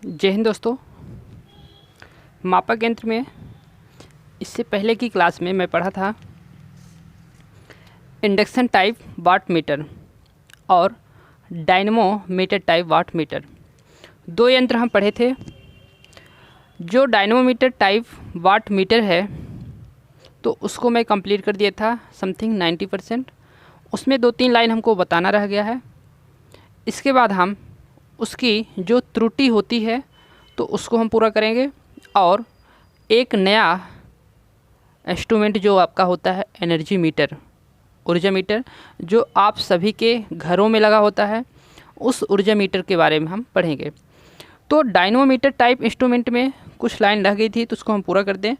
जय हिंद दोस्तों। मापक यंत्र में इससे पहले की क्लास में मैं पढ़ा था इंडक्शन टाइप वाट मीटर और dynamo meter type watt meter. दो यंत्र हम पढ़े थे। जो dynamo meter type watt meter है तो उसको मैं कंप्लीट कर दिया था समथिंग 90%। उसमें 2-3 लाइन हमको बताना रह गया है। इसके बाद हम उसकी जो त्रुटि होती है तो उसको हम पूरा करेंगे और एक नया इंस्ट्रूमेंट जो आपका होता है एनर्जी मीटर, ऊर्जा मीटर, जो आप सभी के घरों में लगा होता है, उस ऊर्जा मीटर के बारे में हम पढ़ेंगे। तो डायनमो मीटर टाइप इंस्ट्रूमेंट में कुछ लाइन रह गई थी तो उसको हम पूरा कर दें।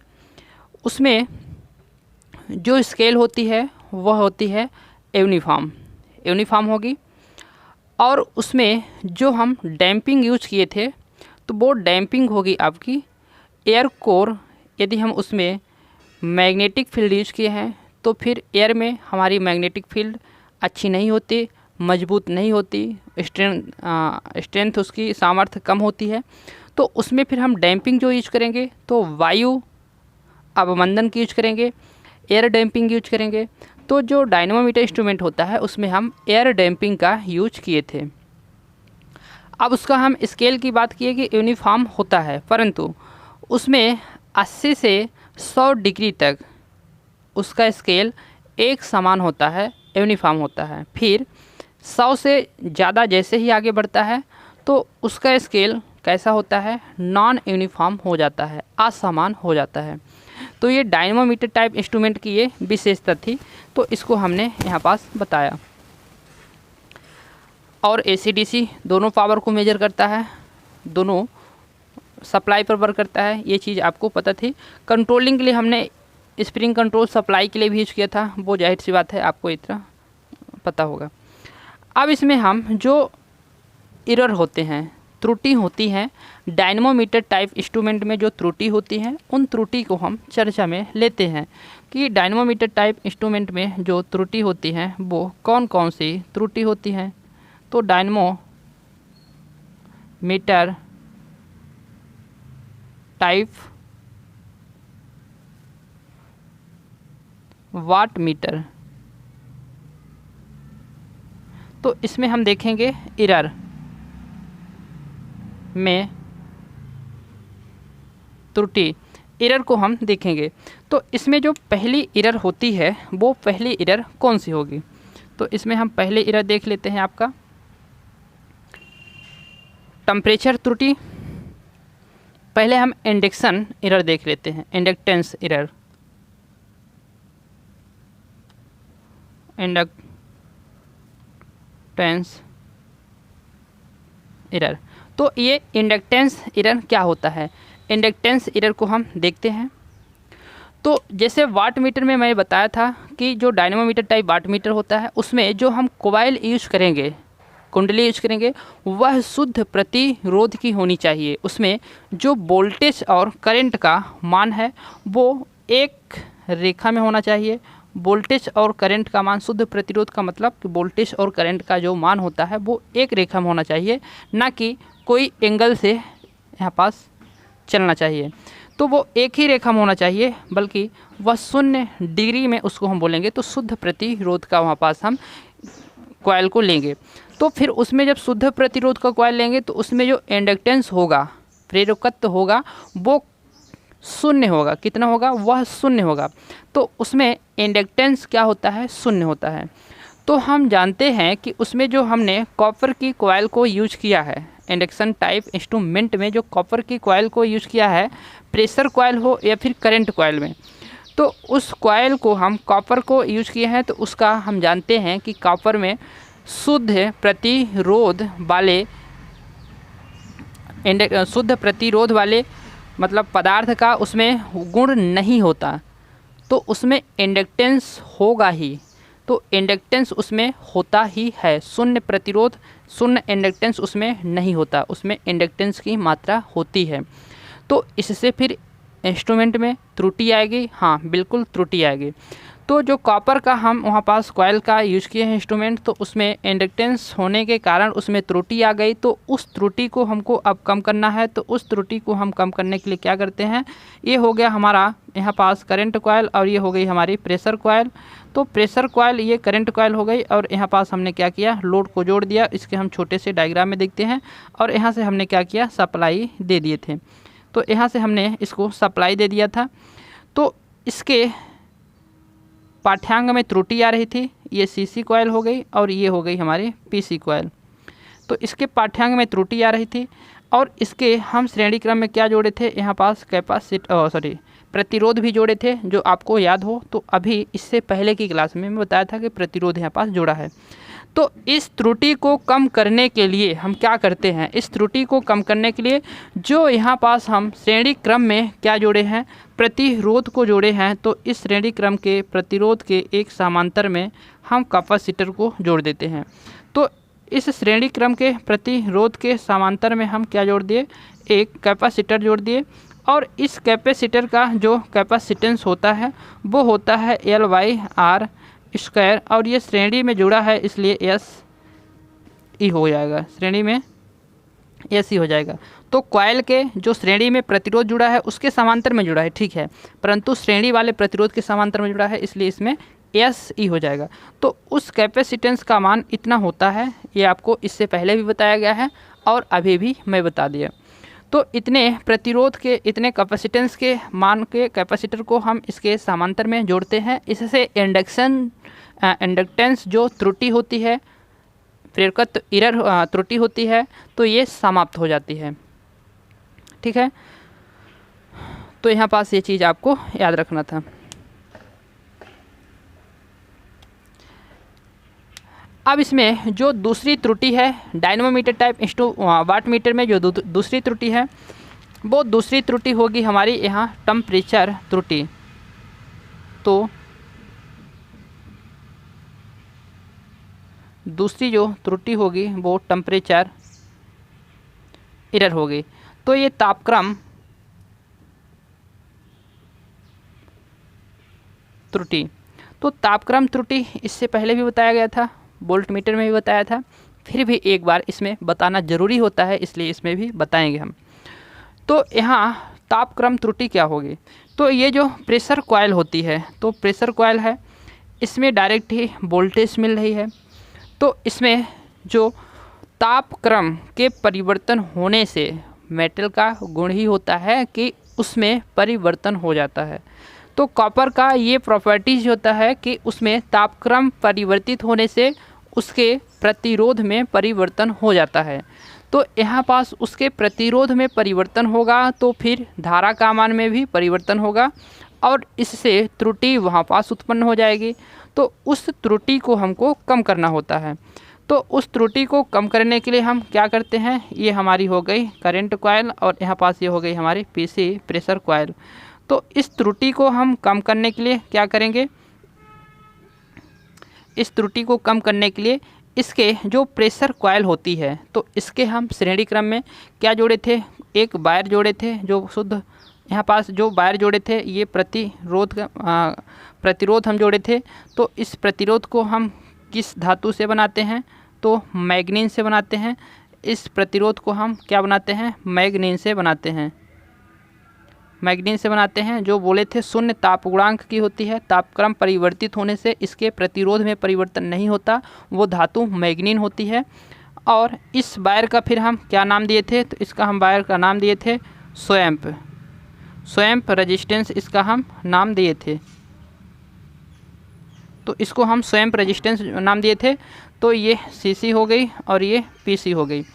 उसमें जो स्केल होती है वह होती है यूनिफॉर्म होगी और उसमें जो हम डैम्पिंग यूज किए थे तो वो डैम्पिंग होगी आपकी एयर कोर। यदि हम उसमें मैग्नेटिक फील्ड यूज किए हैं तो फिर एयर में हमारी मैग्नेटिक फील्ड अच्छी नहीं होती, मजबूत नहीं होती, स्ट्रेंथ उसकी सामर्थ्य कम होती है। तो उसमें फिर हम डैम्पिंग जो यूज करेंगे तो वायु अवमंदन की यूज करेंगे, एयर डैम्पिंग यूज करेंगे। तो जो डायनमो मीटर इंस्ट्रूमेंट होता है उसमें हम एयर डैम्पिंग का यूज किए थे। अब उसका हम स्केल की बात किए कि यूनिफॉर्म होता है, परंतु उसमें 80 से 100 डिग्री तक उसका स्केल एक समान होता है, यूनिफॉर्म होता है। फिर 100 से ज़्यादा जैसे ही आगे बढ़ता है तो उसका स्केल कैसा होता है, नॉन यूनिफॉर्म हो जाता है, असमान हो जाता है। तो ये डायनमो मीटर टाइप इंस्ट्रूमेंट की ये विशेषता थी, तो इसको हमने यहाँ पास बताया। और AC/DC दोनों पावर को मेजर करता है, दोनों सप्लाई पर वर्क करता है, ये चीज़ आपको पता थी। कंट्रोलिंग के लिए हमने स्प्रिंग कंट्रोल सप्लाई के लिए भी यूज किया था, वो जाहिर सी बात है आपको इतना पता होगा। अब इसमें हम जो एरर होते हैं, त्रुटि होती हैं, डायनमो मीटर टाइप इंस्ट्रूमेंट में जो त्रुटि होती हैं उन त्रुटि को हम चर्चा में लेते हैं कि डायनमो मीटर टाइप इंस्ट्रूमेंट में जो त्रुटि होती हैं वो कौन कौन सी त्रुटि होती हैं। तो dynamo meter type watt meter, तो इसमें हम देखेंगे एरर में त्रुटि, एरर को हम देखेंगे। तो इसमें जो पहली एरर होती है वो पहली एरर कौन सी होगी, तो इसमें हम पहले एरर देख लेते हैं आपका टेम्परेचर त्रुटि। पहले हम इंडक्शन एरर देख लेते हैं, इंडक्टेंस एरर, इंडक्टेंस एरर। तो ये इंडक्टेंस एरर क्या होता है, इंडक्टेंस एरर को हम देखते हैं। तो जैसे वाट मीटर में मैंने बताया था कि जो dynamo meter type watt meter होता है उसमें जो हम कॉइल यूज करेंगे, कुंडली यूज करेंगे, वह शुद्ध प्रतिरोध की होनी चाहिए। उसमें जो वोल्टेज और करंट का मान है वो एक रेखा में होना चाहिए। वोल्टेज और करंट का मान, शुद्ध प्रतिरोध का मतलब कि वोल्टेज और करंट का जो मान होता है वो एक रेखा में होना चाहिए, ना कि कोई एंगल से यहाँ पास चलना चाहिए। तो वो एक ही रेखा में होना चाहिए, बल्कि वह 0 डिग्री में उसको हम बोलेंगे तो शुद्ध प्रतिरोध का वहाँ पास हम कॉइल को लेंगे। तो फिर उसमें जब शुद्ध प्रतिरोध का कॉइल लेंगे तो उसमें जो इंडक्टेंस होगा, प्रेरकत्व होगा, वो 0 होगा। कितना होगा, वह 0 होगा। तो उसमें इंडक्टेंस क्या होता है, 0 होता है। तो हम जानते हैं कि उसमें जो हमने कॉपर की कॉइल को यूज किया है, इंडक्शन टाइप इंस्ट्रूमेंट में जो कॉपर की कॉइल को यूज किया है, प्रेशर कॉइल हो या फिर करंट कॉइल में, तो उस कॉइल को हम कॉपर को यूज किए हैं। तो उसका हम जानते हैं कि कॉपर में शुद्ध प्रतिरोध वाले मतलब पदार्थ का उसमें गुण नहीं होता, तो उसमें इंडक्टेंस होगा ही। तो इंडक्टेंस उसमें होता ही है, 0 प्रतिरोध 0 इंडक्टेंस उसमें नहीं होता, उसमें इंडक्टेंस की मात्रा होती है। तो इससे फिर इंस्ट्रूमेंट में त्रुटि आएगी, हाँ बिल्कुल त्रुटि आएगी। तो जो कॉपर का हम वहाँ पास कॉयल का यूज किए हैं इंस्ट्रूमेंट, तो उसमें इंडक्टेंस होने के कारण उसमें त्रुटि आ गई। तो उस त्रुटि को हमको अब कम करना है। तो उस त्रुटि को हम कम करने के लिए क्या करते हैं, ये हो गया हमारा यहाँ पास करंट कॉयल और ये हो गई हमारी प्रेशर कॉयल। तो प्रेशर कॉयल ये करंट कॉयल हो गई और यहाँ पास हमने क्या किया, लोड को जोड़ दिया। इसके हम छोटे से डायग्राम में देखते हैं। और यहाँ से हमने क्या किया, सप्लाई दे दिए थे। तो यहाँ से हमने इसको सप्लाई दे दिया था। तो इसके पाठ्यांग में त्रुटि आ रही थी, ये सीसी कॉयल हो गई और ये हो गई हमारी पीसी कॉयल। तो इसके पाठ्यांग में त्रुटि आ रही थी और इसके हम श्रेणी क्रम में क्या जोड़े थे, यहाँ पास प्रतिरोध भी जोड़े थे, जो आपको याद हो। तो अभी इससे पहले की क्लास में मैं बताया था कि प्रतिरोध यहाँ पास जोड़ा है। तो इस त्रुटि को कम करने के लिए हम क्या करते हैं, इस त्रुटि को कम करने के लिए जो यहाँ पास हम श्रेणी क्रम में क्या जोड़े हैं, प्रतिरोध को जोड़े हैं। तो इस श्रेणी क्रम के प्रतिरोध के एक समांतर में हम कैपेसिटर को जोड़ देते हैं। तो इस श्रेणी क्रम के प्रतिरोध के समांतर में हम क्या जोड़ दिए, एक कैपेसिटर जोड़ दिए। और इस कैपेसिटर का जो कैपेसिटेंस होता है वो होता है L/R स्क्वायर, और ये श्रेणी में जुड़ा है इसलिए SE हो जाएगा, श्रेणी में SE हो जाएगा। तो कॉयल के जो श्रेणी में प्रतिरोध जुड़ा है उसके समांतर में जुड़ा है, ठीक है, परंतु श्रेणी वाले प्रतिरोध के समांतर में जुड़ा है इसलिए इसमें SE हो जाएगा। तो उस कैपेसिटेंस का मान इतना होता है, ये आपको इससे पहले भी बताया गया है और अभी भी मैं बता दिया। तो इतने प्रतिरोध के, इतने कैपेसिटेंस के मान के कैपेसिटर को हम इसके समांतर में जोड़ते हैं। इससे इंडक्टेंस जो त्रुटि होती है, प्रेरकत्व एरर त्रुटि होती है, तो ये समाप्त हो जाती है, ठीक है। तो यहाँ पास ये चीज़ आपको याद रखना था। अब इसमें जो दूसरी त्रुटि है, डायनमोमीटर टाइप वाट मीटर में जो दूसरी त्रुटि है, वो दूसरी त्रुटि होगी हमारी यहाँ टेम्परेचर त्रुटि। तो दूसरी जो त्रुटि होगी वो टेम्परेचर एरर होगी। तो ये तापक्रम त्रुटि, तो तापक्रम त्रुटि इससे पहले भी बताया गया था, वोल्ट मीटर में भी बताया था, फिर भी एक बार इसमें बताना ज़रूरी होता है इसलिए इसमें भी बताएंगे हम। तो यहाँ तापक्रम त्रुटि क्या होगी, तो ये जो प्रेशर कॉयल होती है, तो प्रेशर कॉयल है, इसमें डायरेक्ट ही वोल्टेज मिल रही है। तो इसमें जो तापक्रम के परिवर्तन होने से मेटल का गुण ही होता है कि उसमें परिवर्तन हो जाता है। तो कॉपर का ये प्रॉपर्टीज होता है कि उसमें तापक्रम परिवर्तित होने से उसके प्रतिरोध में परिवर्तन हो जाता है। तो यहाँ पास उसके प्रतिरोध में परिवर्तन होगा तो फिर धारा का मान में भी परिवर्तन होगा और इससे त्रुटि वहाँ पास उत्पन्न हो जाएगी। तो उस त्रुटि को हमको कम करना होता है। तो उस त्रुटि को कम करने के लिए हम क्या करते हैं, ये हमारी हो गई करंट कॉयल और यहाँ पास ये हो गई हमारी पीसी प्रेशर कॉयल। तो इस त्रुटि को हम कम करने के लिए क्या करेंगे, इस त्रुटि को कम करने के लिए इसके जो प्रेशर कॉयल होती है तो इसके हम श्रेणी क्रम में क्या जोड़े थे, एक वायर जोड़े थे जो शुद्ध, यहाँ पास जो वायर जोड़े थे ये प्रतिरोध हम जोड़े थे। तो इस प्रतिरोध को हम किस धातु से बनाते हैं, तो मैग्नीन से बनाते हैं। इस प्रतिरोध को हम क्या बनाते हैं, मैग्नीन से बनाते हैं, मैग्नीन से बनाते हैं, जो बोले थे शून्य ताप गुणांक की होती है। तापक्रम परिवर्तित होने से इसके प्रतिरोध में परिवर्तन नहीं होता, वो धातु मैग्नीन होती है। और इस वायर का फिर हम क्या नाम दिए थे, तो इसका हम वायर का नाम दिए थे स्वयं रेजिस्टेंस, इसका हम नाम दिए थे। तो इसको हम स्वयं रेजिस्टेंस नाम दिए थे। तो ये सीसी हो गई और ये पीसी हो गई।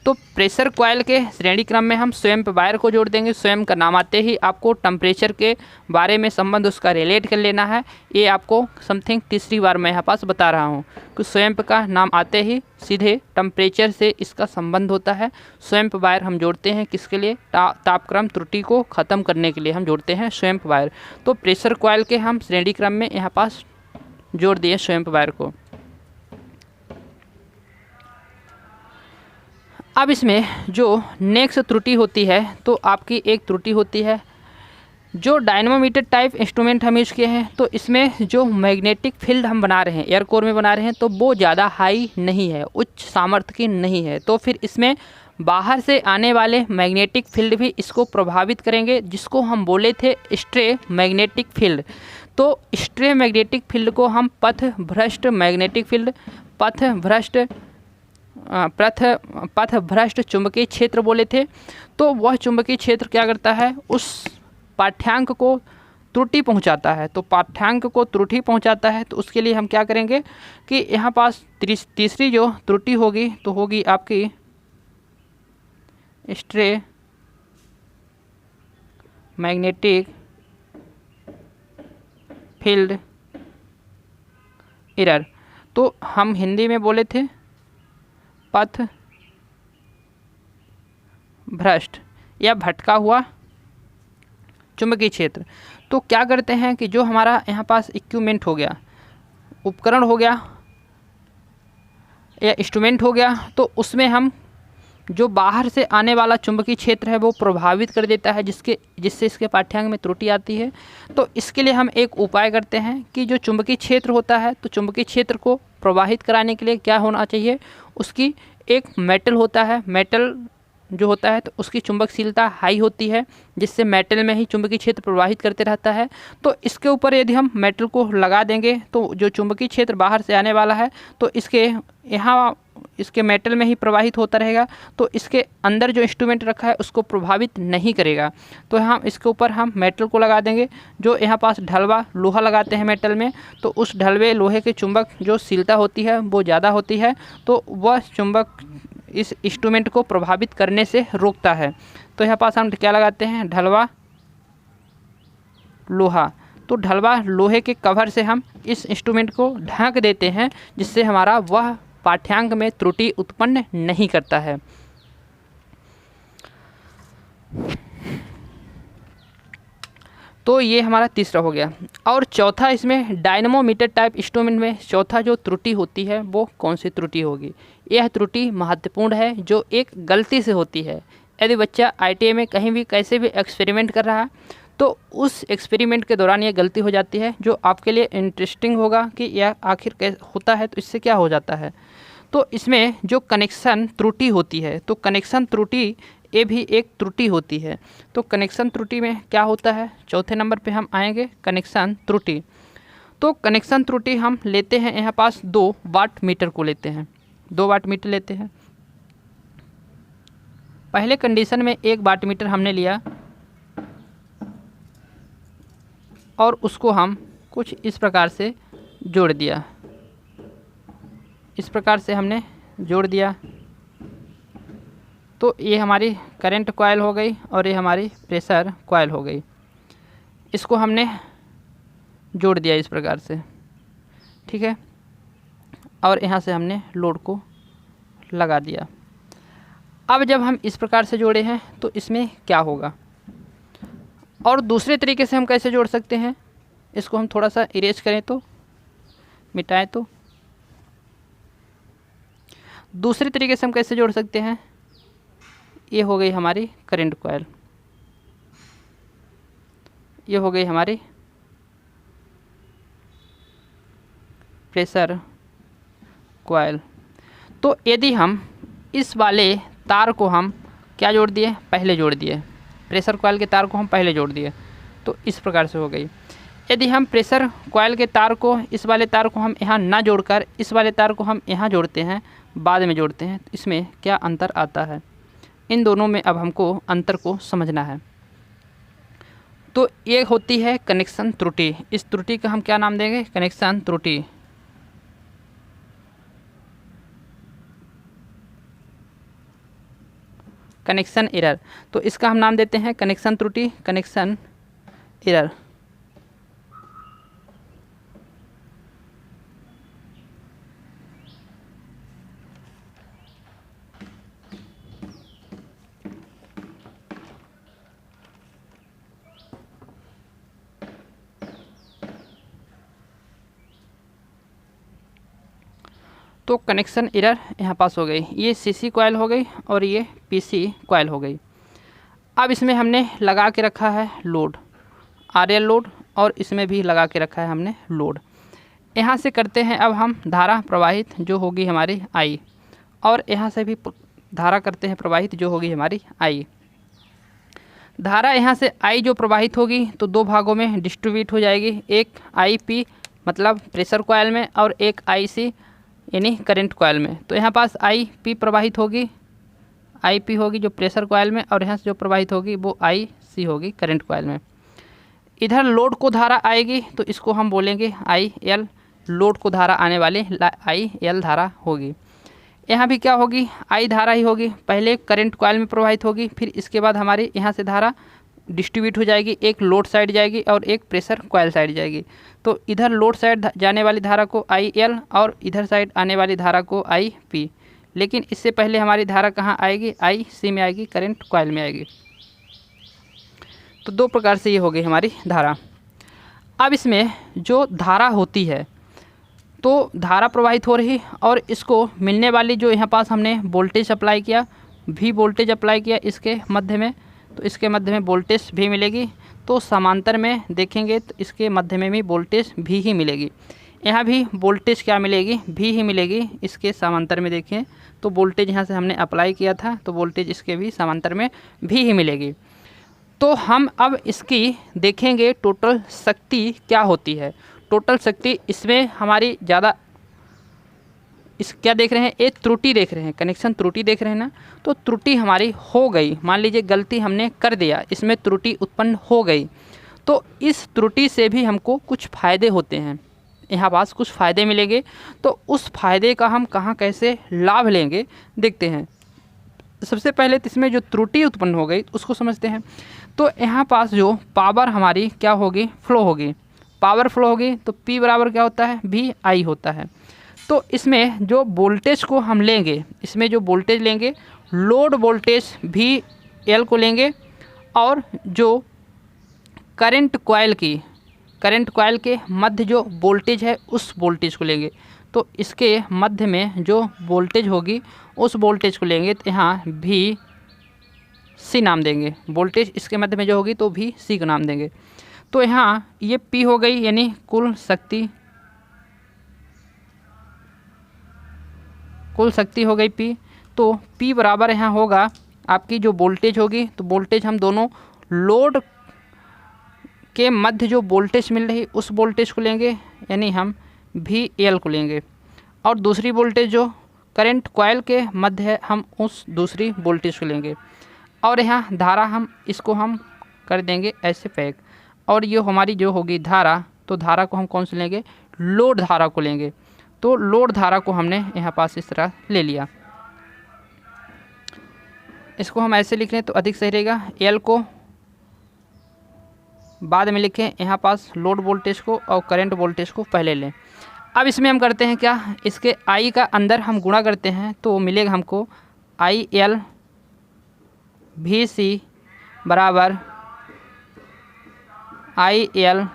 तो प्रेशर कॉयल के श्रेणी क्रम में हम स्वयं वायर को जोड़ देंगे। स्वयं का नाम आते ही आपको टेम्परेचर के बारे में संबंध उसका रिलेट कर लेना है। ये आपको समथिंग तीसरी बार मैं यहाँ पास बता रहा हूँ कि स्वयं का नाम आते ही सीधे टेम्परेचर से इसका संबंध होता है। स्वयं वायर हम जोड़ते हैं किसके लिए, तापक्रम त्रुटि को ख़त्म करने के लिए हम जोड़ते हैं स्वयं वायर। तो प्रेशर कॉयल के हम श्रेणी क्रम में यहाँ पास जोड़ दिए स्वयं वायर को। अब इसमें जो नेक्स्ट त्रुटि होती है, तो आपकी एक त्रुटि होती है जो डायनमोमीटर टाइप इंस्ट्रूमेंट हम यूज़ किए हैं तो इसमें जो मैग्नेटिक फील्ड हम बना रहे हैं, एयर कोर में बना रहे हैं, तो वो ज़्यादा हाई नहीं है, उच्च सामर्थ्य की नहीं है। तो फिर इसमें बाहर से आने वाले मैग्नेटिक फील्ड भी इसको प्रभावित करेंगे, जिसको हम बोले थे स्ट्रे मैग्नेटिक फील्ड। तो स्ट्रे मैग्नेटिक फील्ड को हम पथभ्रष्ट मैग्नेटिक फील्ड, पथभ्रष्ट चुंबकीय क्षेत्र बोले थे। तो वह चुंबकीय क्षेत्र क्या करता है, उस पाठ्यांक को त्रुटि पहुंचाता है। तो पाठ्यांक को त्रुटि पहुंचाता है, तो उसके लिए हम क्या करेंगे कि यहाँ पास तीसरी जो त्रुटि होगी तो होगी आपकी स्ट्रे मैग्नेटिक फील्ड एरर। तो हम हिंदी में बोले थे पथ भ्रष्ट या भटका हुआ चुंबकीय क्षेत्र। तो क्या करते हैं कि जो हमारा यहाँ पास इक्विपमेंट हो गया, उपकरण हो गया या इंस्ट्रूमेंट हो गया, तो उसमें हम जो बाहर से आने वाला चुंबकीय क्षेत्र है वो प्रभावित कर देता है, जिससे इसके पाठ्यांक में त्रुटि आती है। तो इसके लिए हम एक उपाय करते हैं कि जो चुंबकीय क्षेत्र होता है, तो चुंबकीय क्षेत्र को प्रवाहित कराने के लिए क्या होना चाहिए, उसकी एक मेटल होता है, मेटल जो होता है तो उसकी चुंबकशीलता हाई होती है, जिससे मेटल में ही चुंबकीय क्षेत्र प्रवाहित करते रहता है। तो इसके ऊपर यदि हम मेटल को लगा देंगे तो जो चुंबकीय क्षेत्र बाहर से आने वाला है तो इसके मेटल में ही प्रवाहित होता रहेगा, तो इसके अंदर जो इंस्ट्रूमेंट रखा है उसको प्रभावित नहीं करेगा। तो हम इसके ऊपर हम मेटल को लगा देंगे, जो यहाँ पास ढलवा लोहा लगाते हैं मेटल में, तो उस ढलवे लोहे के चुंबक जो शीलता होती है वो ज़्यादा होती है, तो वह चुंबक इस इंस्ट्रूमेंट को प्रभावित करने से रोकता है। तो यहाँ पास हम क्या लगाते हैं, ढलवा लोहा। तो ढलवा लोहे के कवर से हम इस इंस्ट्रूमेंट को ढक देते हैं, जिससे हमारा वह पाठ्यांक में त्रुटि उत्पन्न नहीं करता है। तो ये हमारा तीसरा हो गया। और चौथा, इसमें डायनमोमीटर टाइप इंस्ट्रूमेंट में चौथा जो त्रुटि होती है वो कौन सी त्रुटि होगी। यह त्रुटि महत्वपूर्ण है, जो एक गलती से होती है। यदि बच्चा IIT में कहीं भी कैसे भी एक्सपेरिमेंट कर रहा है तो उस एक्सपेरिमेंट के दौरान ये गलती हो जाती है, जो आपके लिए इंटरेस्टिंग होगा कि यह आखिर कैसे होता है, तो इससे क्या हो जाता है। तो इसमें जो कनेक्शन त्रुटि होती है, तो कनेक्शन त्रुटि ये भी एक त्रुटि होती है। तो कनेक्शन त्रुटि में क्या होता है, चौथे नंबर पे हम आएंगे कनेक्शन त्रुटि। तो कनेक्शन त्रुटि हम लेते हैं, यहाँ पास 2 वाट मीटर को लेते हैं, 2 वाट मीटर लेते हैं। पहले कंडीशन में 1 वाट मीटर हमने लिया और उसको हम कुछ इस प्रकार से जोड़ दिया, इस प्रकार से हमने जोड़ दिया। तो ये हमारी करंट कॉइल हो गई और ये हमारी प्रेशर कॉइल हो गई। इसको हमने जोड़ दिया इस प्रकार से, ठीक है, और यहाँ से हमने लोड को लगा दिया। अब जब हम इस प्रकार से जोड़े हैं तो इसमें क्या होगा, और दूसरे तरीके से हम कैसे जोड़ सकते हैं, इसको हम थोड़ा सा इरेज करें तो, मिटाएं तो, दूसरे तरीके से हम कैसे जोड़ सकते हैं। ये हो गई हमारी करंट कॉइल, ये हो गई हमारी प्रेशर कॉइल। तो यदि हम इस वाले तार को हम क्या जोड़ दिए, पहले जोड़ दिए, प्रेशर कॉइल के तार को हम पहले जोड़ दिए, तो इस प्रकार से हो गई। यदि हम प्रेशर कॉइल के तार को, इस वाले तार को हम यहाँ ना जोड़कर इस वाले तार को हम यहाँ जोड़ते हैं, बाद में जोड़ते हैं, तो इसमें क्या अंतर आता है, इन दोनों में अब हमको अंतर को समझना है। तो ये होती है कनेक्शन त्रुटि। इस त्रुटि का हम क्या नाम देंगे, कनेक्शन त्रुटि। कनेक्शन एरर, तो इसका हम नाम देते हैं कनेक्शन त्रुटि, कनेक्शन एरर। तो कनेक्शन एरर यहाँ पास हो गई, ये CC कॉइल हो गई और ये PC कॉइल हो गई। अब इसमें हमने लगा के रखा है लोड, RL लोड और इसमें भी लगा के रखा है हमने लोड। यहाँ से करते हैं अब हम धारा प्रवाहित जो होगी हमारी I, और यहाँ से भी धारा करते हैं प्रवाहित जो होगी हमारी I। धारा यहाँ से I जो प्रवाहित होगी तो दो भागों में डिस्ट्रीब्यूट हो जाएगी, एक IP मतलब प्रेशर कॉइल में और एक IC यानी करंट कॉइल में। तो यहाँ पास IP प्रवाहित होगी, IP होगी जो प्रेशर कॉइल में, और यहाँ से जो प्रवाहित होगी वो IC होगी करंट कॉइल में। इधर लोड को धारा आएगी तो इसको हम बोलेंगे IL, लोड को धारा आने वाली IL धारा होगी। यहाँ भी क्या होगी, I धारा ही होगी, पहले करंट कॉइल में प्रवाहित होगी, फिर इसके बाद हमारी यहाँ से धारा डिस्ट्रीब्यूट हो जाएगी, एक लोड साइड जाएगी और एक प्रेशर कॉइल साइड जाएगी। तो इधर लोड साइड जाने वाली धारा को IL और इधर साइड आने वाली धारा को IP, लेकिन इससे पहले हमारी धारा कहाँ आएगी, IC में आएगी, करंट कॉइल में आएगी। तो दो प्रकार से ये हो गई हमारी धारा। अब इसमें जो धारा होती है तो धारा प्रवाहित हो रही और इसको मिलने वाली जो यहाँ पास हमने वोल्टेज अप्लाई किया, V वोल्टेज अप्लाई किया इसके मध्य में, तो इसके मध्य में वोल्टेज भी मिलेगी। तो समांतर में देखेंगे तो इसके मध्य में भी वोल्टेज भी ही मिलेगी। यहाँ भी वोल्टेज क्या मिलेगी, भी ही मिलेगी। इसके समांतर में देखें तो वोल्टेज यहाँ से हमने अप्लाई किया था तो वोल्टेज इसके भी समांतर में भी ही मिलेगी। तो हम अब इसकी देखेंगे टोटल शक्ति क्या होती है। टोटल शक्ति इसमें हमारी ज़्यादा इस क्या देख रहे हैं, एक त्रुटि देख रहे हैं, कनेक्शन त्रुटि देख रहे हैं ना। तो त्रुटि हमारी हो गई, मान लीजिए गलती हमने कर दिया, इसमें त्रुटि उत्पन्न हो गई, तो इस त्रुटि से भी हमको कुछ फ़ायदे होते हैं, यहाँ पास कुछ फ़ायदे मिलेंगे। तो उस फ़ायदे का हम कहाँ कैसे लाभ लेंगे देखते हैं। सबसे पहले तो इसमें जो त्रुटि उत्पन्न हो गई उसको समझते हैं। तो यहाँ पास जो पावर हमारी क्या होगी, फ्लो होगी, पावर फ्लो होगी। तो P बराबर क्या होता है, VI होता है। तो इसमें जो वोल्टेज को हम लेंगे, इसमें जो वोल्टेज लेंगे, लोड वोल्टेज VL को लेंगे, और जो करंट कॉइल के मध्य जो वोल्टेज है उस वोल्टेज को लेंगे। तो इसके मध्य में जो वोल्टेज होगी उस वोल्टेज को लेंगे, तो यहाँ VC नाम देंगे। वोल्टेज इसके मध्य में जो होगी तो VC का नाम देंगे। तो यहाँ ये P हो गई यानी कुल शक्ति हो गई P। तो P बराबर यहाँ होगा आपकी जो वोल्टेज होगी, तो वोल्टेज हम दोनों लोड के मध्य जो वोल्टेज मिल रही उस वोल्टेज को लेंगे, यानी हम VL को लेंगे, और दूसरी वोल्टेज जो करंट कॉइल के मध्य है हम उस दूसरी वोल्टेज को लेंगे। और यहाँ धारा हम इसको हम कर देंगे ऐसे पैक, और ये हमारी जो होगी धारा, तो धारा को हम कौन से लेंगे, लोड धारा को लेंगे। तो लोड धारा को हमने यहाँ पास इस तरह ले लिया। इसको हम ऐसे लिख लें तो अधिक सही रहेगा, L को बाद में लिखें, यहाँ पास लोड वोल्टेज को और करंट वोल्टेज को पहले लें। अब इसमें हम करते हैं क्या, इसके I का अंदर हम गुणा करते हैं तो मिलेगा हमको IL VC बराबर IL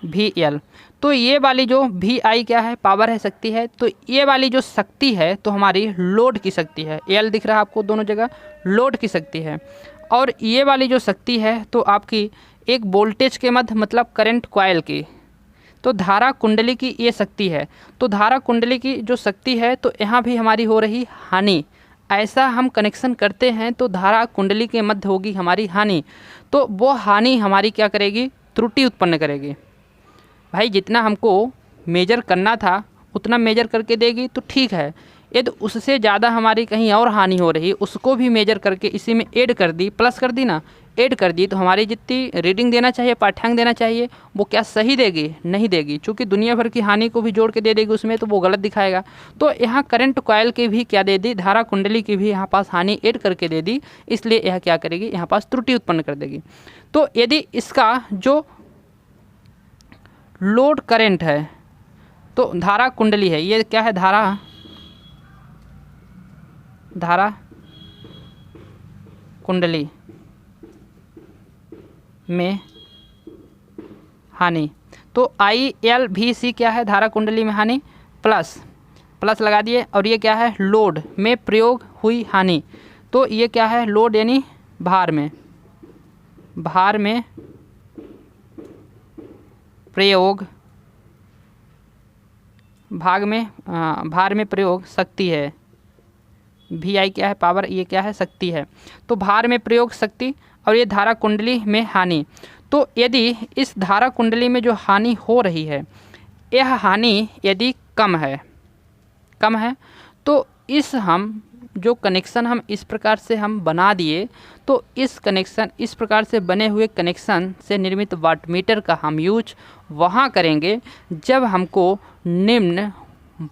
VL। तो ये वाली जो VI क्या है, पावर है, शक्ति है। तो ये वाली जो शक्ति है तो हमारी लोड की शक्ति है, L दिख रहा है आपको दोनों जगह, लोड की शक्ति है। और ये वाली जो शक्ति है तो आपकी एक वोल्टेज के मध्य मतलब करंट कॉइल की, तो धारा कुंडली की ये शक्ति है। तो धारा कुंडली की जो शक्ति है तो यहाँ भी हमारी हो रही हानि। ऐसा हम कनेक्शन करते हैं तो धारा कुंडली के मध्य होगी हमारी हानि। तो वो हानि हमारी क्या करेगी, त्रुटि उत्पन्न करेगी। भाई जितना हमको मेजर करना था उतना मेजर करके देगी तो ठीक है, यदि उससे ज़्यादा हमारी कहीं और हानि हो रही उसको भी मेजर करके इसी में ऐड कर दी, प्लस कर दी ना, ऐड कर दी, तो हमारी जितनी रीडिंग देना चाहिए, पाठ्यांक देना चाहिए, वो क्या सही देगी, नहीं देगी। चूँकि दुनिया भर की हानि को भी जोड़ के दे देगी उसमें, तो वो गलत दिखाएगा। तो यहाँ करंट कॉइल की भी क्या दे दी, धारा कुंडली की भी यहाँ पास हानि ऐड करके दे दी, इसलिए यह क्या करेगी, यहाँ पास त्रुटि उत्पन्न कर देगी। तो यदि इसका जो लोड करंट है तो धारा कुंडली है, ये क्या है, धारा कुंडली में हानि। तो IL VC क्या है, धारा कुंडली में हानि, प्लस लगा दिए, और ये क्या है, लोड में प्रयोग हुई हानि। तो ये क्या है, लोड यानी भार में प्रयोग भार में प्रयोग शक्ति है। VI क्या है? पावर। ये क्या है? शक्ति है। तो भार में प्रयोग शक्ति और ये धारा कुंडली में हानि। तो यदि इस धारा कुंडली में जो हानि हो रही है, यह हानि यदि कम है तो इस हम जो कनेक्शन हम इस प्रकार से हम बना दिए, तो इस प्रकार से बने हुए कनेक्शन से निर्मित वाटमीटर का हम यूज वहाँ करेंगे जब हमको निम्न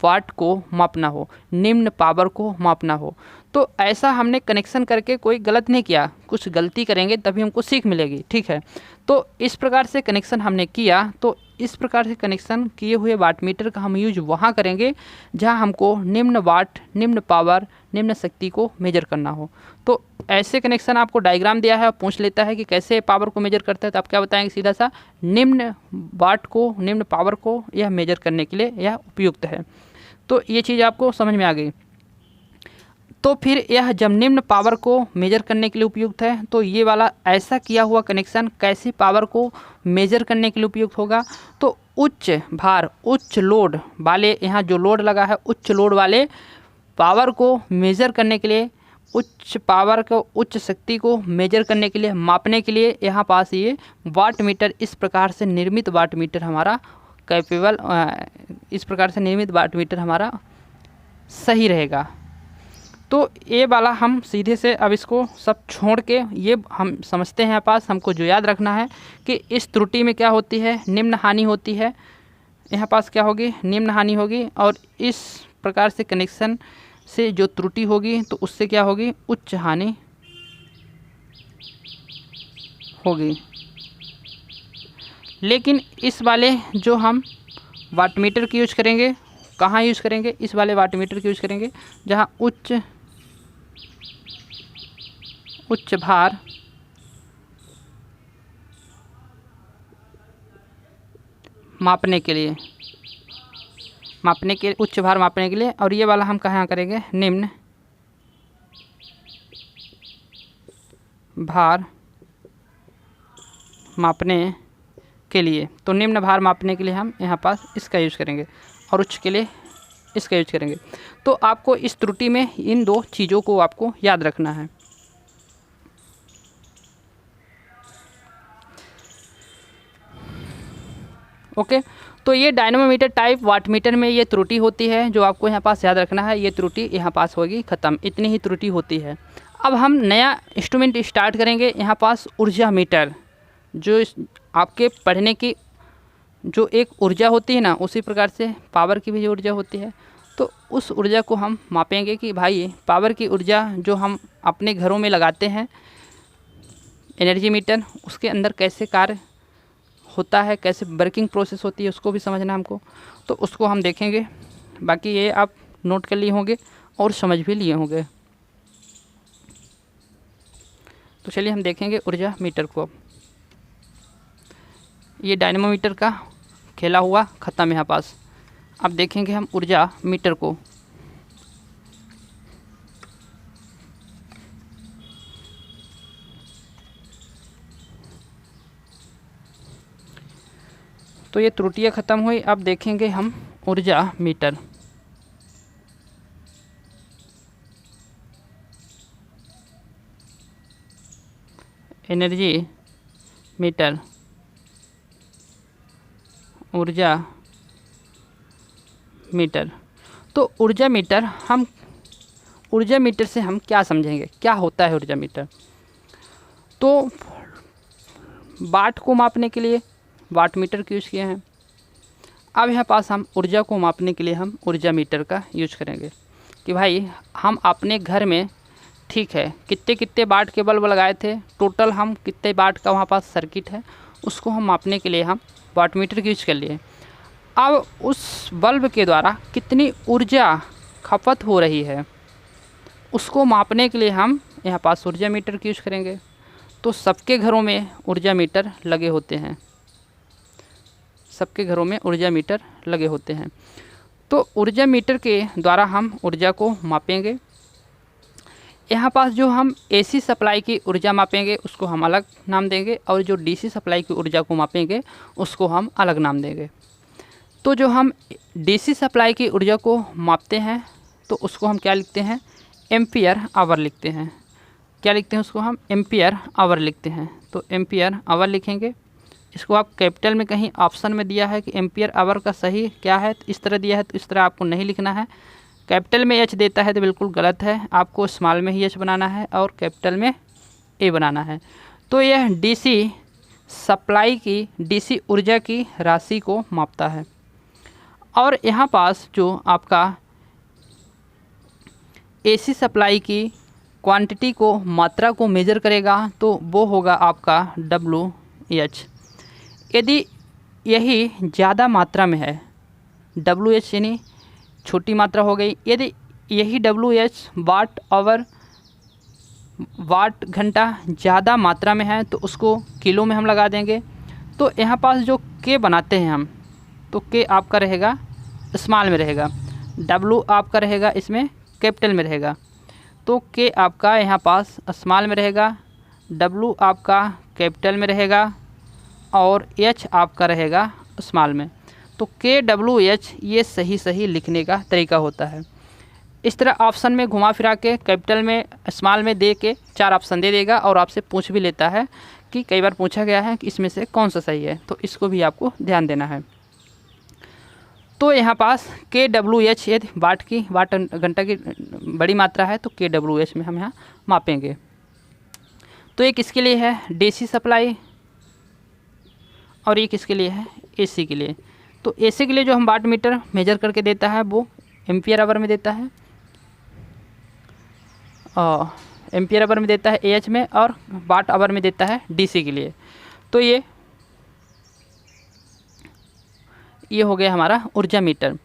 वाट को मापना हो, निम्न पावर को मापना हो। तो ऐसा हमने कनेक्शन करके कोई गलत नहीं किया, कुछ गलती करेंगे तभी हमको सीख मिलेगी, ठीक है। तो इस प्रकार से कनेक्शन हमने किया, तो इस प्रकार से कनेक्शन किए हुए वाटमीटर का हम यूज वहाँ करेंगे जहाँ हमको निम्न वाट, निम्न पावर, निम्न शक्ति को मेजर करना हो। तो ऐसे कनेक्शन आपको डायग्राम दिया है और पूछ लेता है कि कैसे पावर को मेजर करता है, तो आप क्या बताएंगे? सीधा सा निम्न वाट को, निम्न पावर को यह मेजर करने के लिए यह उपयुक्त है। तो ये चीज़ आपको समझ में आ गई। तो फिर यह जब निम्न पावर को मेजर करने के लिए उपयुक्त है, तो ये वाला ऐसा किया हुआ कनेक्शन कैसी पावर को मेजर करने के लिए उपयुक्त होगा? तो उच्च भार, उच्च लोड वाले, यहाँ जो लोड लगा है उच्च लोड वाले पावर को मेजर करने के लिए, उच्च पावर को, उच्च शक्ति को मेजर करने के लिए, मापने के लिए यहाँ पास ये वाट मीटर, इस प्रकार से निर्मित वाट मीटर हमारा कैपेबल, इस प्रकार से निर्मित वाट मीटर हमारा सही रहेगा। तो ये वाला हम सीधे से अब इसको सब छोड़ के ये हम समझते हैं। पास हमको जो याद रखना है कि इस त्रुटि में क्या होती है? निम्न हानि होती है। यहाँ पास क्या होगी? निम्न हानि होगी। और इस प्रकार से कनेक्शन से जो त्रुटि होगी तो उससे क्या होगी? उच्च हानि होगी। लेकिन इस वाले जो हम वाटमीटर की यूज करेंगे, कहाँ यूज करेंगे? इस वाले वाटमीटर की यूज करेंगे जहाँ उच्च भार मापने के लिए, उच्च भार मापने के लिए। और ये वाला हम कहाँ करेंगे? निम्न भार मापने के लिए। तो निम्न भार मापने के लिए हम यहाँ पास इसका यूज करेंगे और उच्च के लिए इसका यूज करेंगे। तो आपको इस त्रुटि में इन दो चीज़ों को आपको याद रखना है। ओके, तो ये डायनेमोमीटर टाइप वाटमीटर में ये त्रुटि होती है जो आपको यहाँ पास याद रखना है। ये त्रुटि यहाँ पास होगी ख़त्म, इतनी ही त्रुटि होती है। अब हम नया इंस्ट्रूमेंट स्टार्ट करेंगे। यहाँ पास ऊर्जा मीटर, जो आपके पढ़ने की जो एक ऊर्जा होती है ना, उसी प्रकार से पावर की भी जो ऊर्जा होती है, तो उस ऊर्जा को हम मापेंगे कि भाई पावर की ऊर्जा जो हम अपने घरों में लगाते हैं एनर्जी मीटर, उसके अंदर कैसे कार्य होता है, कैसे वर्किंग प्रोसेस होती है, उसको भी समझना हमको। तो उसको हम देखेंगे। बाकी ये आप नोट कर लिए होंगे और समझ भी लिए होंगे। तो चलिए हम देखेंगे ऊर्जा मीटर को। ये डायनेमोमीटर का खेला हुआ ख़त्म यहाँ पास। अब देखेंगे हम ऊर्जा मीटर को। तो ये त्रुटियाँ ख़त्म हुई। अब देखेंगे हम ऊर्जा मीटर। एनर्जी मीटर, ऊर्जा मीटर। तो ऊर्जा मीटर से हम क्या समझेंगे, क्या होता है ऊर्जा मीटर? तो वाट को मापने के लिए वाट मीटर का यूज़ किए हैं। अब यहाँ पास हम ऊर्जा को मापने के लिए हम ऊर्जा मीटर का यूज करेंगे कि भाई हम अपने घर में, ठीक है, कितने वाट के बल्ब लगाए थे, टोटल हम कितने वाट का वहाँ पास सर्किट है, उसको हम मापने के लिए हम वाट मीटर का यूज कर लिए। अब उस बल्ब के द्वारा कितनी ऊर्जा खपत हो रही है, उसको मापने के लिए हम यहाँ पास ऊर्जा मीटर का यूज करेंगे। तो सबके घरों में ऊर्जा मीटर लगे होते हैं, सबके घरों में ऊर्जा मीटर लगे होते हैं। तो ऊर्जा मीटर के द्वारा हम ऊर्जा को मापेंगे। यहाँ पास जो हम एसी सप्लाई की ऊर्जा मापेंगे उसको हम अलग नाम देंगे, और जो डीसी सप्लाई की ऊर्जा को मापेंगे उसको हम अलग नाम देंगे। तो जो हम डीसी सप्लाई की ऊर्जा को मापते हैं तो उसको हम क्या लिखते हैं, एम्पियर आवर लिखते हैं। क्या लिखते हैं उसको हम, एम्पियर आवर लिखते हैं। तो एम्पियर आवर लिखेंगे। इसको आप कैपिटल में कहीं ऑप्शन में दिया है कि एम्पियर आवर का सही क्या है, तो इस तरह दिया है, तो इस तरह आपको नहीं लिखना है। कैपिटल में एच देता है तो बिल्कुल गलत है, आपको स्मॉल में ही एच बनाना है और कैपिटल में ए बनाना है। तो यह डीसी सप्लाई की, डीसी ऊर्जा की राशि को मापता है। और यहाँ पास जो आपका एसी सप्लाई की क्वांटिटी को, मात्रा को मेजर करेगा तो वो होगा आपका WH। यदि यही ज़्यादा मात्रा में है, WH यानी छोटी मात्रा हो गई, यदि यही WH वाट घंटा ज़्यादा मात्रा में है तो उसको किलो में हम लगा देंगे। तो यहाँ पास जो के बनाते हैं हम, तो के आपका रहेगा स्मॉल में रहेगा, W आपका रहेगा इसमें कैपिटल में रहेगा। तो के आपका यहाँ पास स्मॉल में रहेगा, W आपका कैपिटल में रहेगा और H आपका रहेगा स्मॉल में। तो KWH ये सही लिखने का तरीका होता है। इस तरह ऑप्शन में घुमा फिरा के कैपिटल में, स्मॉल में दे के 4 ऑप्शन दे देगा और आपसे पूछ भी लेता है कि कई बार पूछा गया है कि इसमें से कौन सा सही है, तो इसको भी आपको ध्यान देना है। तो यहाँ पास KWH यदि वाट घंटा की बड़ी मात्रा है तो KWH में हम यहाँ मापेंगे। तो ये किसके लिए है, डीसी सप्लाई, और ये किसके लिए है, एसी के लिए। तो एसी के लिए जो हम वाट मीटर मेजर करके देता है वो एम्पियर आवर में देता है, एम्पियर आवर में देता है AH में, और वाट आवर में देता है डीसी के लिए। तो ये हो गया हमारा ऊर्जा मीटर।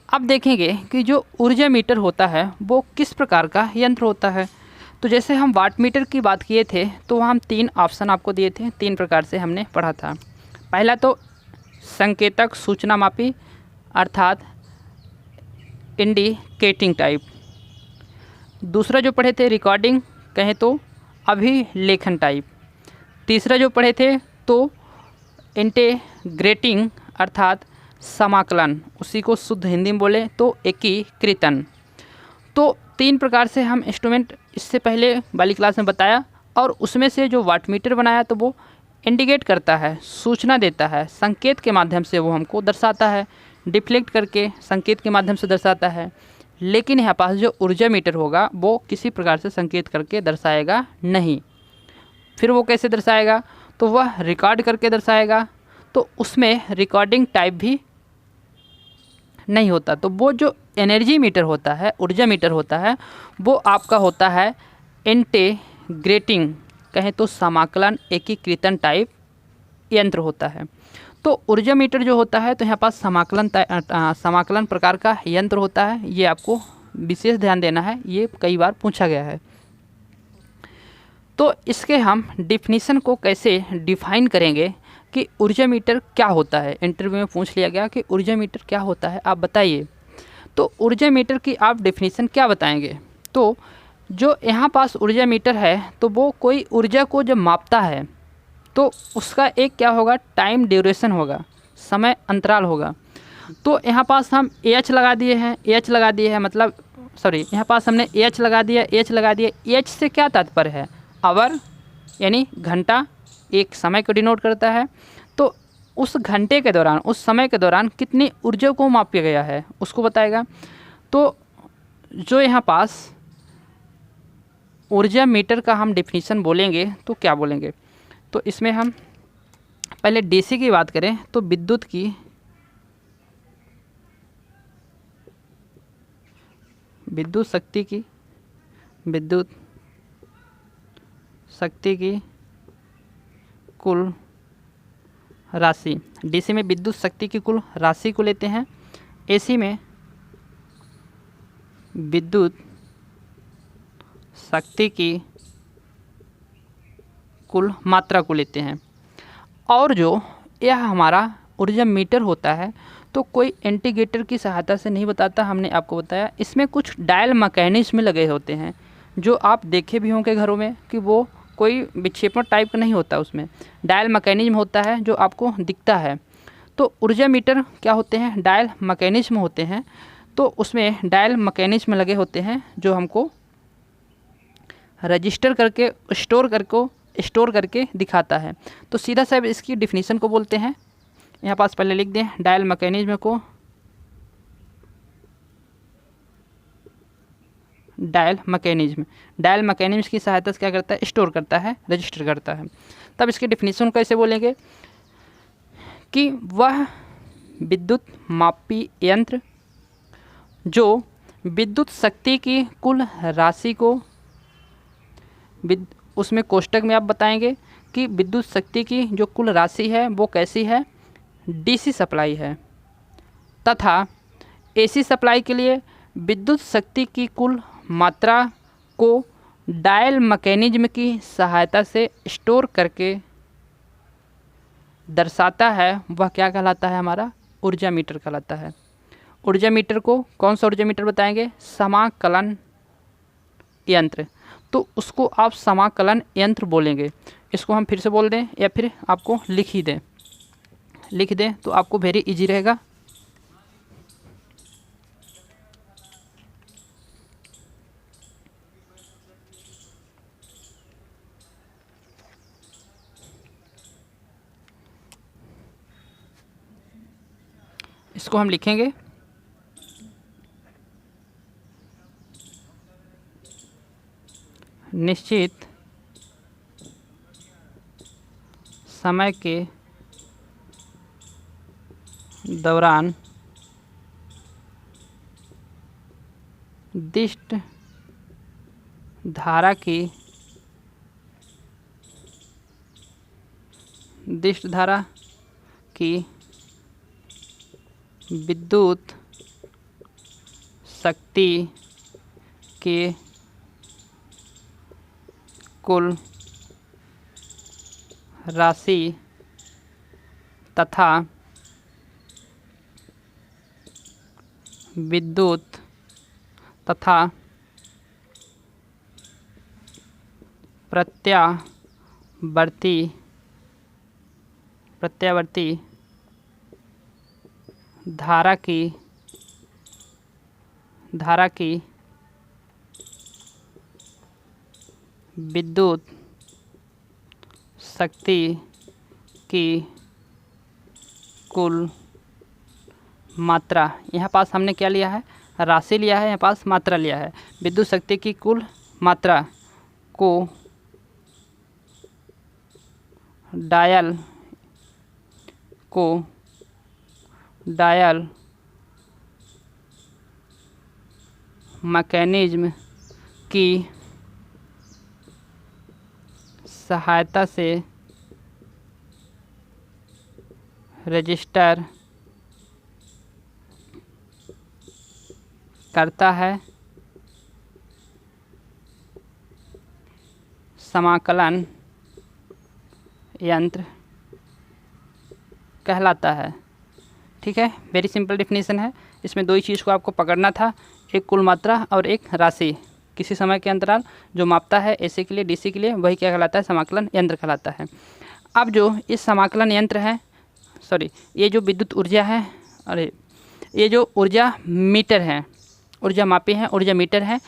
अब देखेंगे कि जो ऊर्जा मीटर होता है वो किस प्रकार का यंत्र होता है। तो जैसे हम वाट मीटर की बात किए थे तो हम 3 ऑप्शन आपको दिए थे, 3 प्रकार से हमने पढ़ा था। पहला तो संकेतक सूचना मापी अर्थात इंडिकेटिंग टाइप। दूसरा जो पढ़े थे रिकॉर्डिंग कहें तो अभिलेखन टाइप। तीसरा जो पढ़े थे तो इंटीग्रेटिंग अर्थात समाकलन, उसी को शुद्ध हिंदी में बोले तो एकीकृतन। तो 3 प्रकार से हम इंस्ट्रूमेंट इससे पहले वाली क्लास में बताया, और उसमें से जो वाट मीटर बनाया तो वो इंडिकेट करता है, सूचना देता है, संकेत के माध्यम से वो हमको दर्शाता है, डिफ्लेक्ट करके संकेत के माध्यम से दर्शाता है। लेकिन यहाँ पास जो ऊर्जा मीटर होगा वो किसी प्रकार से संकेत करके दर्शाएगा नहीं। फिर वो कैसे दर्शाएगा, तो वह रिकॉर्ड करके दर्शाएगा, तो उसमें रिकॉर्डिंग टाइप भी नहीं होता। तो वो जो एनर्जी मीटर होता है, ऊर्जा मीटर होता है, वो आपका होता है इंटीग्रेटिंग कहें तो समाकलन एकीकृतन टाइप यंत्र होता है। तो ऊर्जा मीटर जो होता है तो यहाँ पास समाकलन प्रकार का यंत्र होता है। ये आपको विशेष ध्यान देना है, ये कई बार पूछा गया है। तो इसके हम डिफिनीशन को कैसे डिफाइन करेंगे कि ऊर्जा मीटर क्या होता है। इंटरव्यू में पूछ लिया गया कि ऊर्जा मीटर क्या होता है, आप बताइए। तो ऊर्जा मीटर की आप डिफिनीशन क्या बताएंगे। तो जो यहाँ पास ऊर्जा मीटर है तो वो कोई ऊर्जा को जब मापता है तो उसका एक क्या होगा, टाइम ड्यूरेशन होगा, समय अंतराल होगा। तो यहाँ पास हम AH लगा दिए हैं, मतलब सॉरी, यहाँ पास हमने AH लगा दिया। AH से क्या तात्पर्य है, आवर यानी घंटा, एक समय को डिनोट करता है। तो उस घंटे के दौरान, उस समय के दौरान कितनी ऊर्जा को मापा गया है उसको बताएगा। तो जो यहाँ पास ऊर्जा मीटर का हम डिफिनीशन बोलेंगे तो क्या बोलेंगे, तो इसमें हम पहले डीसी की बात करें तो विद्युत शक्ति की कुल राशि, डीसी में विद्युत शक्ति की कुल राशि को लेते हैं, एसी में विद्युत शक्ति की कुल मात्रा को लेते हैं। और जो यह हमारा ऊर्जा मीटर होता है तो कोई इंटीग्रेटर की सहायता से नहीं बताता, हमने आपको बताया। इसमें कुछ डायल मैकेनिज्म लगे होते हैं जो आप देखे भी होंगे घरों में कि वो कोई विक्षेपण टाइप का नहीं होता, उसमें डायल मैकेनिज्म होता है जो आपको दिखता है। तो ऊर्जा मीटर क्या होते हैं, डायल मैकेनिज्म होते हैं। तो उसमें डायल मैकेनिज्म लगे होते हैं जो हमको रजिस्टर करके स्टोर करके दिखाता है। तो सीधा साहब इसकी डिफिनीशन को बोलते हैं, यहाँ पास पहले लिख दें डायल मैकेनिज्म को। डायल मैकेनिज्म की सहायता से क्या करता है, स्टोर करता है, रजिस्टर करता है। तब इसकी डिफिनीशन कैसे बोलेंगे कि वह विद्युत मापी यंत्र जो विद्युत शक्ति की कुल राशि को उसमें कोष्टक में आप बताएंगे कि विद्युत शक्ति की जो कुल राशि है वो कैसी है, डीसी सप्लाई है, तथा एसी सप्लाई के लिए विद्युत शक्ति की कुल मात्रा को डायल मैकेनिज्म की सहायता से स्टोर करके दर्शाता है, वह क्या कहलाता है, हमारा ऊर्जा मीटर कहलाता है। ऊर्जा मीटर को कौन सा ऊर्जा मीटर बताएंगे, समाकलन यंत्र। तो उसको आप समाकलन यंत्र बोलेंगे। इसको हम फिर से बोल दें या फिर आपको लिख दें तो आपको वेरी इजी रहेगा। इसको हम लिखेंगे निश्चित समय के दौरान दिष्ट धारा की विद्युत शक्ति के कुल राशि तथा विद्युत तथा प्रत्यावर्ती धारा की विद्युत शक्ति की कुल मात्रा, यहाँ पास हमने क्या लिया है, राशि लिया है, यहाँ पास मात्रा लिया है। विद्युत शक्ति की कुल मात्रा को डायल मैकेनिज्म की सहायता से रजिस्टर करता है, समाकलन यंत्र कहलाता है। ठीक है, वेरी सिंपल डेफिनेशन है। इसमें दो ही चीज़ को आपको पकड़ना था, एक कुल मात्रा और एक राशि किसी समय के अंतराल जो मापता है एसी के लिए डीसी के लिए, वही क्या कहलाता है, समाकलन यंत्र कहलाता है। अब जो इस समाकलन यंत्र है, ये जो विद्युत ऊर्जा है, ये जो ऊर्जा मीटर है, ऊर्जा मापी है, ऊर्जा मीटर है,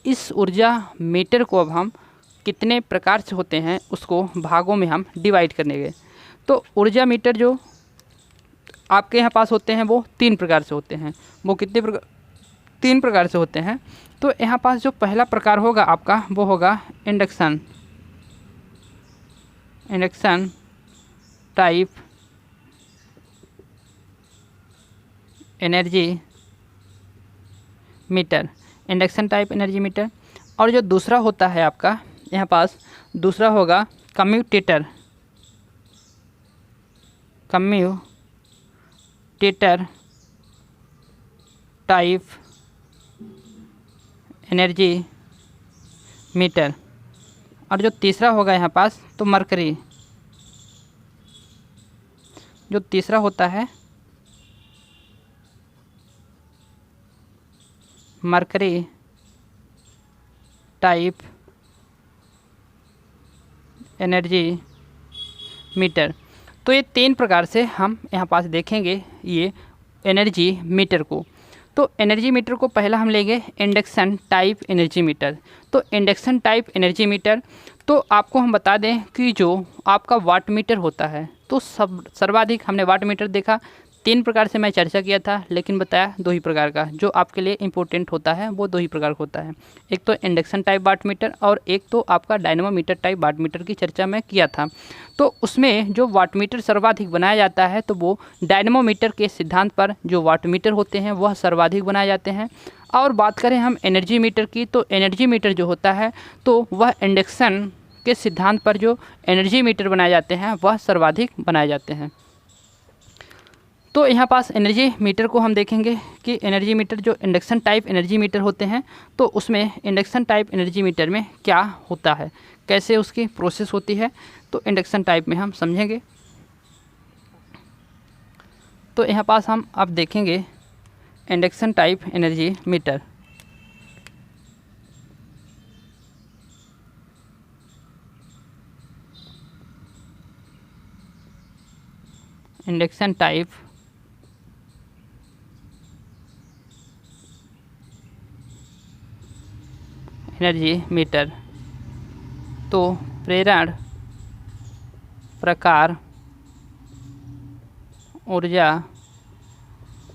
इस ऊर्जा मीटर को अब हम कितने प्रकार से होते हैं उसको भागों में हम डिवाइड करेंगे। तो ऊर्जा मीटर जो आपके यहाँ पास होते हैं वो 3 प्रकार से होते हैं। वो कितने प्रकार, 3 प्रकार से होते हैं। तो यहाँ पास जो पहला प्रकार होगा आपका वो होगा induction type energy meter, induction type energy meter. और जो दूसरा होता है आपका यहाँ पास, दूसरा होगा कम्यूटेटर टाइप एनर्जी मीटर। और जो तीसरा होगा यहाँ पास तो मरकरी, जो तीसरा होता है मरकरी टाइप एनर्जी मीटर। तो ये 3 प्रकार से हम यहाँ पास देखेंगे ये एनर्जी मीटर को। तो एनर्जी मीटर को पहला हम लेंगे इंडक्शन टाइप एनर्जी मीटर। तो इंडक्शन टाइप एनर्जी मीटर, तो आपको हम बता दें कि जो आपका वाट मीटर होता है, तो सर्वाधिक हमने वाट मीटर देखा 3 प्रकार से मैं चर्चा किया था, लेकिन बताया 2 ही प्रकार का जो आपके लिए इम्पोर्टेंट होता है, वो 2 ही प्रकार का होता है। एक तो इंडक्शन टाइप वाट मीटर और एक तो आपका dynamo meter type watt meter की चर्चा मैं किया था। तो उसमें जो वाट मीटर सर्वाधिक बनाया जाता है, तो वो डायनेमो मीटर के सिद्धांत पर जो वाट मीटर होते हैं वह सर्वाधिक बनाए जाते हैं। और बात करें हम एनर्जी मीटर की, तो एनर्जी मीटर जो होता है तो वह इंडक्शन के सिद्धांत पर जो एनर्जी मीटर बनाए जाते हैं वह सर्वाधिक बनाए जाते हैं। तो यहाँ पास एनर्जी मीटर को हम देखेंगे कि एनर्जी मीटर जो इंडक्शन टाइप एनर्जी मीटर होते हैं, तो उसमें इंडक्शन टाइप एनर्जी मीटर में क्या होता है, कैसे उसकी प्रोसेस होती है, तो इंडक्शन टाइप में हम समझेंगे। तो यहाँ पास हम अब देखेंगे induction type energy meter. Induction type energy meter, तो प्रेरण प्रकार ऊर्जा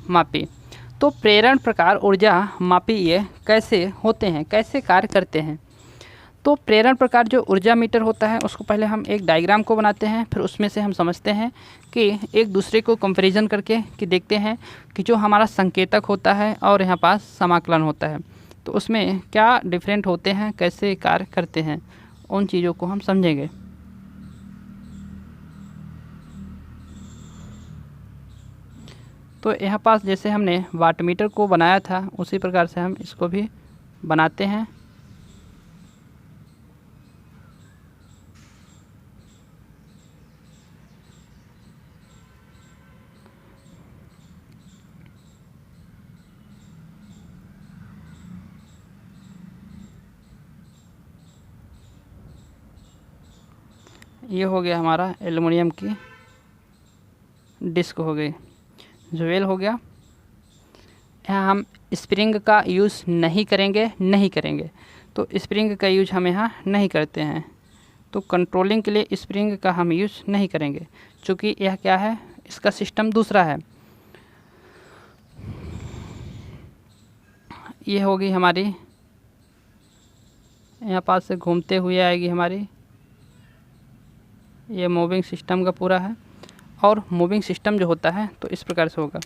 मापी। तो प्रेरण प्रकार ऊर्जा मापी ये कैसे होते हैं, कैसे कार्य करते हैं। तो प्रेरण प्रकार जो ऊर्जा मीटर होता है उसको पहले हम एक डायग्राम को बनाते हैं, फिर उसमें से हम समझते हैं कि एक दूसरे को कंपैरिजन करके कि देखते हैं कि जो हमारा संकेतक होता है और यहाँ पास समाकलन होता है, तो उसमें क्या डिफरेंट होते हैं, कैसे कार्य करते हैं, उन चीज़ों को हम समझेंगे। तो यहाँ पास जैसे हमने वाट मीटर को बनाया था उसी प्रकार से हम इसको भी बनाते हैं। ये हो गया हमारा एल्युमिनियम की डिस्क हो गई, ज्वेल हो गया। यहाँ हम स्प्रिंग का यूज़ नहीं करेंगे, तो स्प्रिंग का यूज हम यहाँ नहीं करते हैं। तो कंट्रोलिंग के लिए स्प्रिंग का हम यूज़ नहीं करेंगे, क्योंकि यह क्या है, इसका सिस्टम दूसरा है। ये होगी हमारी, यहाँ पास से घूमते हुए आएगी हमारी, ये मूविंग सिस्टम का पूरा है। और मूविंग सिस्टम जो होता है तो इस प्रकार से होगा।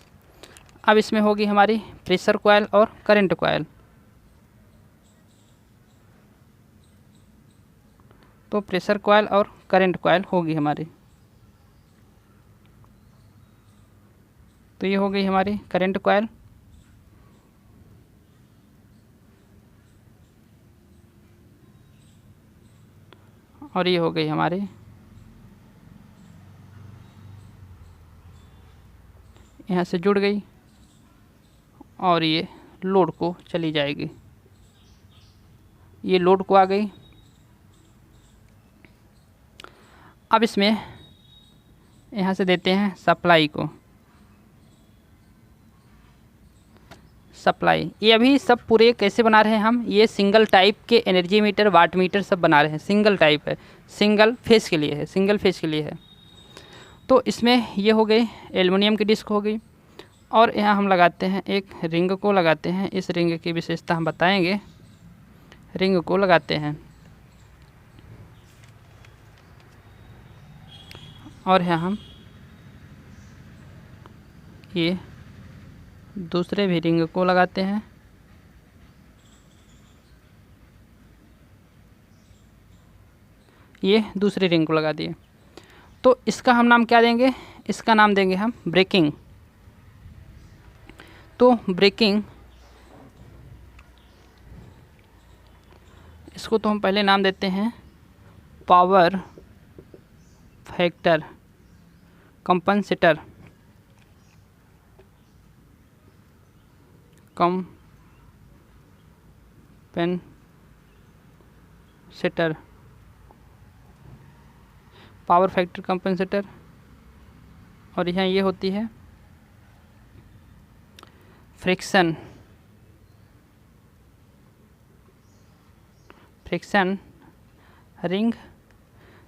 अब इसमें होगी हमारी प्रेशर कॉइल और करंट कॉइल। तो प्रेशर कॉइल और करंट कॉइल होगी हमारी। तो ये हो गई हमारी करंट कॉइल। और ये हो गई हमारी यहाँ से जुड़ गई और ये लोड को चली जाएगी, ये लोड को आ गई। अब इसमें यहाँ से देते हैं सप्लाई को, सप्लाई। ये अभी सब पूरे कैसे बना रहे हैं हम, ये सिंगल टाइप के एनर्जी मीटर वाट मीटर सब बना रहे हैं, सिंगल टाइप है, सिंगल फेस के लिए है, सिंगल फेस के लिए है। तो इसमें ये हो गई एल्युमिनियम की डिस्क हो गई। और यहाँ हम लगाते हैं एक रिंग को लगाते हैं, इस रिंग की विशेषता हम बताएंगे। रिंग को लगाते हैं और यहाँ हम ये दूसरे भी रिंग को लगाते हैं। ये दूसरी रिंग को लगा दिए। तो इसका हम नाम क्या देंगे, इसका नाम देंगे हम ब्रेकिंग। तो ब्रेकिंग, इसको तो हम पहले नाम देते हैं power factor compensator, compensator, power factor compensator, और यहाँ ये होती है फ्रिक्शन रिंग,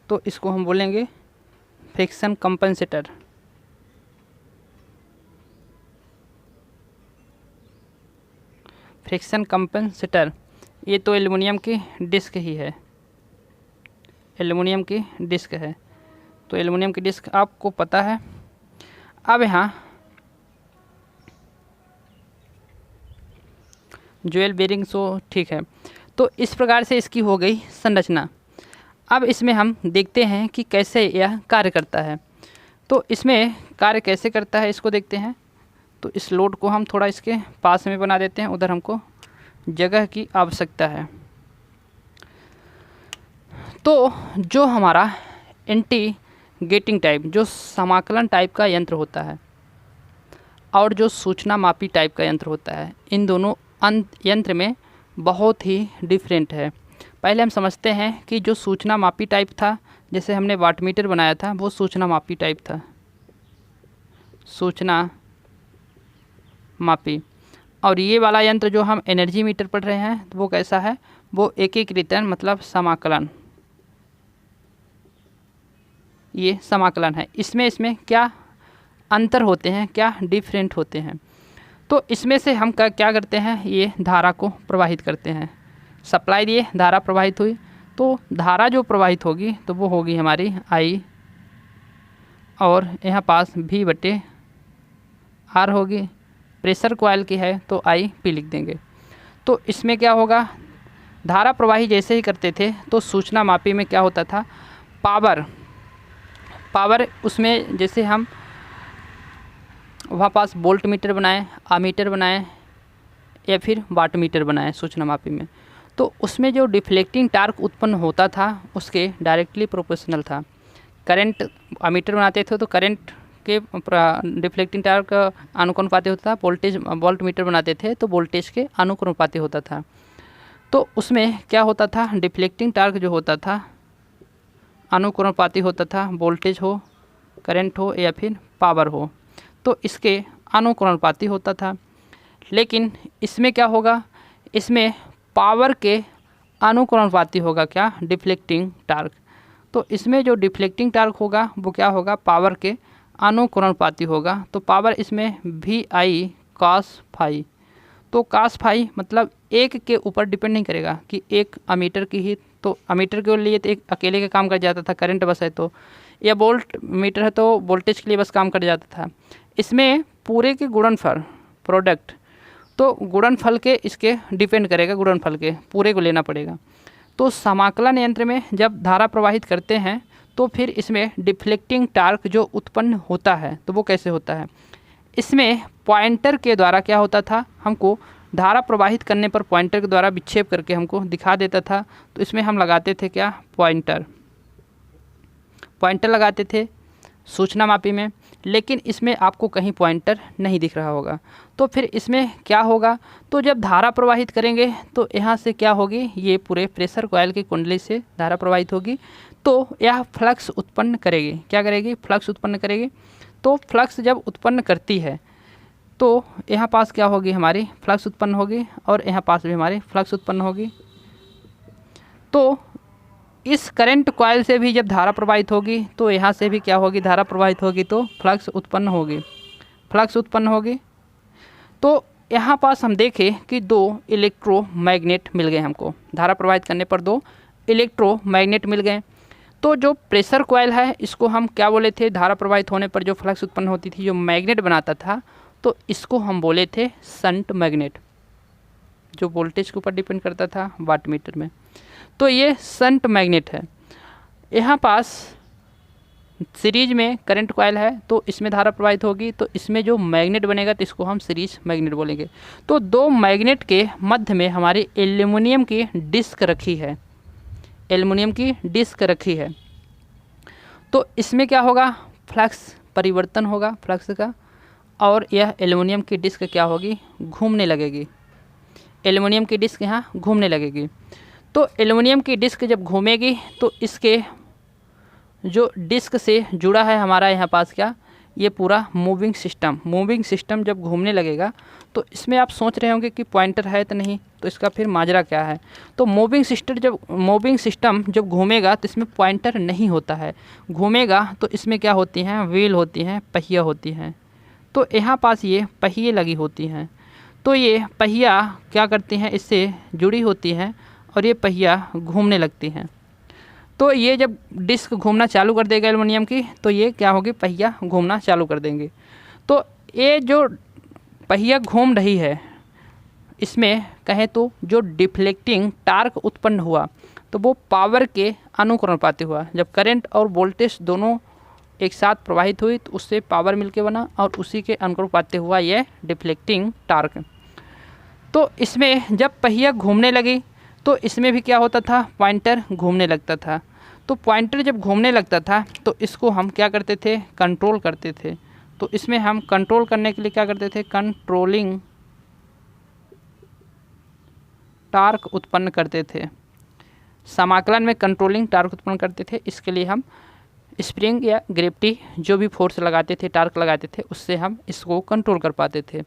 तो इसको हम बोलेंगे फ्रिक्शन कंपनसेटर। फ्रिक्शन कंपनसेटर, ये तो एल्युमिनियम की डिस्क ही है, एल्युमिनियम की डिस्क है, तो एल्युमिनियम की डिस्क आपको पता है। अब यहाँ ज्वेल बेरिंग सो ठीक है, तो इस प्रकार से इसकी हो गई संरचना। अब इसमें हम देखते हैं कि कैसे यह कार्य करता है। तो इसमें कार्य कैसे करता है इसको देखते हैं। तो इस लोड को हम थोड़ा इसके पास में बना देते हैं, उधर हमको जगह की आवश्यकता है। तो जो हमारा इंटीग्रेटिंग टाइप, जो समाकलन टाइप का यंत्र होता है, और जो सूचना मापी टाइप का यंत्र होता है, इन दोनों यंत्र में बहुत ही डिफरेंट है। पहले हम समझते हैं कि जो सूचना मापी टाइप था, जैसे हमने वाटमीटर बनाया था, वो सूचना मापी टाइप था, सूचना मापी। और ये वाला यंत्र जो हम एनर्जी मीटर पढ़ रहे हैं, वो कैसा है, वो एकीकृतन मतलब समाकलन, ये समाकलन है। इसमें क्या अंतर होते हैं, क्या डिफरेंट होते हैं। तो इसमें से हम क्या करते हैं, ये धारा को प्रवाहित करते हैं। सप्लाई दिए, धारा प्रवाहित हुई, तो धारा जो प्रवाहित होगी तो वो होगी हमारी आई, और यहाँ पास V/R होगी। प्रेशर कॉइल की है तो IP लिख देंगे। तो इसमें क्या होगा, धारा प्रवाही जैसे ही करते थे तो सूचना मापी में क्या होता था, पावर उसमें जैसे हम वहाँ पास वोल्ट मीटर बनाएं, आमीटर बनाएं, या फिर वाट मीटर बनाएं सूचना मापी में, तो उसमें जो डिफ्लेक्टिंग टार्क उत्पन्न होता था उसके डायरेक्टली प्रोपोर्शनल था। करंट अमीटर बनाते थे तो करंट के डिफ्लेक्टिंग टार्क अनुपाती होता था। वोल्ट मीटर बनाते थे तो वोल्टेज के अनुपाती होता था। तो उसमें क्या होता था, डिफ्लेक्टिंग टार्क जो होता था अनुपाती होता था, वोल्टेज हो, करंट हो या फिर पावर हो, तो इसके अनुपाती होता था। लेकिन इसमें क्या होगा, इसमें पावर के अनुपाती होगा क्या, डिफ्लेक्टिंग टार्क। तो इसमें जो डिफ्लेक्टिंग टार्क होगा वो क्या होगा, पावर के अनुपाती होगा। तो पावर इसमें VI cos फाई, तो cos फाई मतलब एक के ऊपर डिपेंड नहीं करेगा कि एक अमीटर की ही, तो अमीटर के लिए तो एक अकेले का काम कर जाता था, करंट बस है तो, या वोल्ट मीटर है तो वोल्टेज के लिए बस काम कर जाता था। इसमें पूरे के गुणनफल प्रोडक्ट, तो गुणनफल के इसके डिपेंड करेगा, गुणनफल के पूरे को लेना पड़ेगा। तो समाकलन यंत्र में जब धारा प्रवाहित करते हैं तो फिर इसमें डिफ्लेक्टिंग टार्क जो उत्पन्न होता है तो वो कैसे होता है, इसमें पॉइंटर के द्वारा क्या होता था, हमको धारा प्रवाहित करने पर पॉइंटर के द्वारा विक्षेप करके हमको दिखा देता था। तो इसमें हम लगाते थे क्या, पॉइंटर लगाते थे सूचना मापी में, लेकिन इसमें आपको कहीं पॉइंटर नहीं दिख रहा होगा। तो फिर इसमें क्या होगा, तो जब धारा प्रवाहित करेंगे तो यहाँ से क्या होगी, ये पूरे प्रेशर कॉइल की कुंडली से धारा प्रवाहित होगी, तो यह फ्लक्स उत्पन्न करेगी। क्या करेगी, फ्लक्स उत्पन्न करेगी। तो फ्लक्स जब उत्पन्न करती है तो यहाँ पास क्या होगी, हमारी फ्लक्स उत्पन्न होगी, और यहाँ पास भी हमारी फ्लक्स उत्पन्न होगी। तो इस करंट कॉइल से भी जब धारा प्रवाहित होगी तो यहाँ से भी क्या होगी, धारा प्रवाहित होगी, तो फ्लक्स उत्पन्न होगी, फ्लक्स उत्पन्न होगी। तो यहाँ पास हम देखें कि दो इलेक्ट्रोमैग्नेट मिल गए हमको, धारा प्रवाहित करने पर दो इलेक्ट्रोमैग्नेट मिल गए। तो जो प्रेशर कॉइल है इसको हम क्या बोले थे, धारा प्रवाहित होने पर जो फ्लक्स उत्पन्न होती थी, जो मैग्नेट बनाता था, तो इसको हम बोले थे शंट मैग्नेट, जो वोल्टेज के ऊपर डिपेंड करता था वाट मीटर में। तो ये शंट मैग्नेट है। यहाँ पास सीरीज में करंट कॉइल है तो इसमें धारा प्रवाहित होगी, तो इसमें जो मैग्नेट बनेगा तो इसको हम सीरीज मैग्नेट बोलेंगे। तो दो मैग्नेट के मध्य में हमारी एल्युमिनियम की डिस्क रखी है, एल्युमिनियम की डिस्क रखी है। तो इसमें क्या होगा, फ्लक्स परिवर्तन होगा फ्लक्स का, और यह एल्युमिनियम की डिस्क क्या होगी, घूमने लगेगी, एल्युमिनियम की डिस्क यहाँ घूमने लगेगी। तो एल्युमिनियम की डिस्क जब घूमेगी तो इसके जो डिस्क से जुड़ा है हमारा यहाँ पास क्या, ये पूरा मूविंग सिस्टम जब घूमने लगेगा तो इसमें आप सोच रहे होंगे कि पॉइंटर है तो नहीं, तो इसका फिर माजरा क्या है। तो मूविंग सिस्टम जब घूमेगा तो इसमें पॉइंटर नहीं होता है, घूमेगा तो इसमें क्या होती हैं, व्हील होती हैं, पहिया होती हैं। तो यहाँ पास ये पहिए लगी होती हैं। तो ये पहिया क्या करती हैं, इससे जुड़ी होती हैं और ये पहिया घूमने लगती हैं। तो ये जब डिस्क घूमना चालू कर देगा एल्युमिनियम की, तो ये क्या होगी, पहिया घूमना चालू कर देंगे। तो ये जो पहिया घूम रही है, इसमें कहें तो जो डिफ्लेक्टिंग टार्क उत्पन्न हुआ तो वो पावर के अनुक्रमानुपाती हुआ। जब करंट और वोल्टेज दोनों एक साथ प्रवाहित हुई तो उससे पावर मिलके बना और उसी के अनुक्रमानुपाती हुआ यह डिफ्लेक्टिंग टार्क। तो इसमें जब पहिया घूमने लगी तो इसमें भी क्या होता था, पॉइंटर घूमने लगता था। तो पॉइंटर जब घूमने लगता था तो इसको हम क्या करते थे, कंट्रोल करते थे। तो इसमें हम कंट्रोल करने के लिए क्या करते थे, कंट्रोलिंग टार्क उत्पन्न करते थे। समाकलन में कंट्रोलिंग टार्क उत्पन्न करते थे। इसके लिए हम स्प्रिंग या ग्रेविटी जो भी फोर्स लगाते थे, टार्क लगाते थे, उससे हम इसको कंट्रोल कर पाते थे।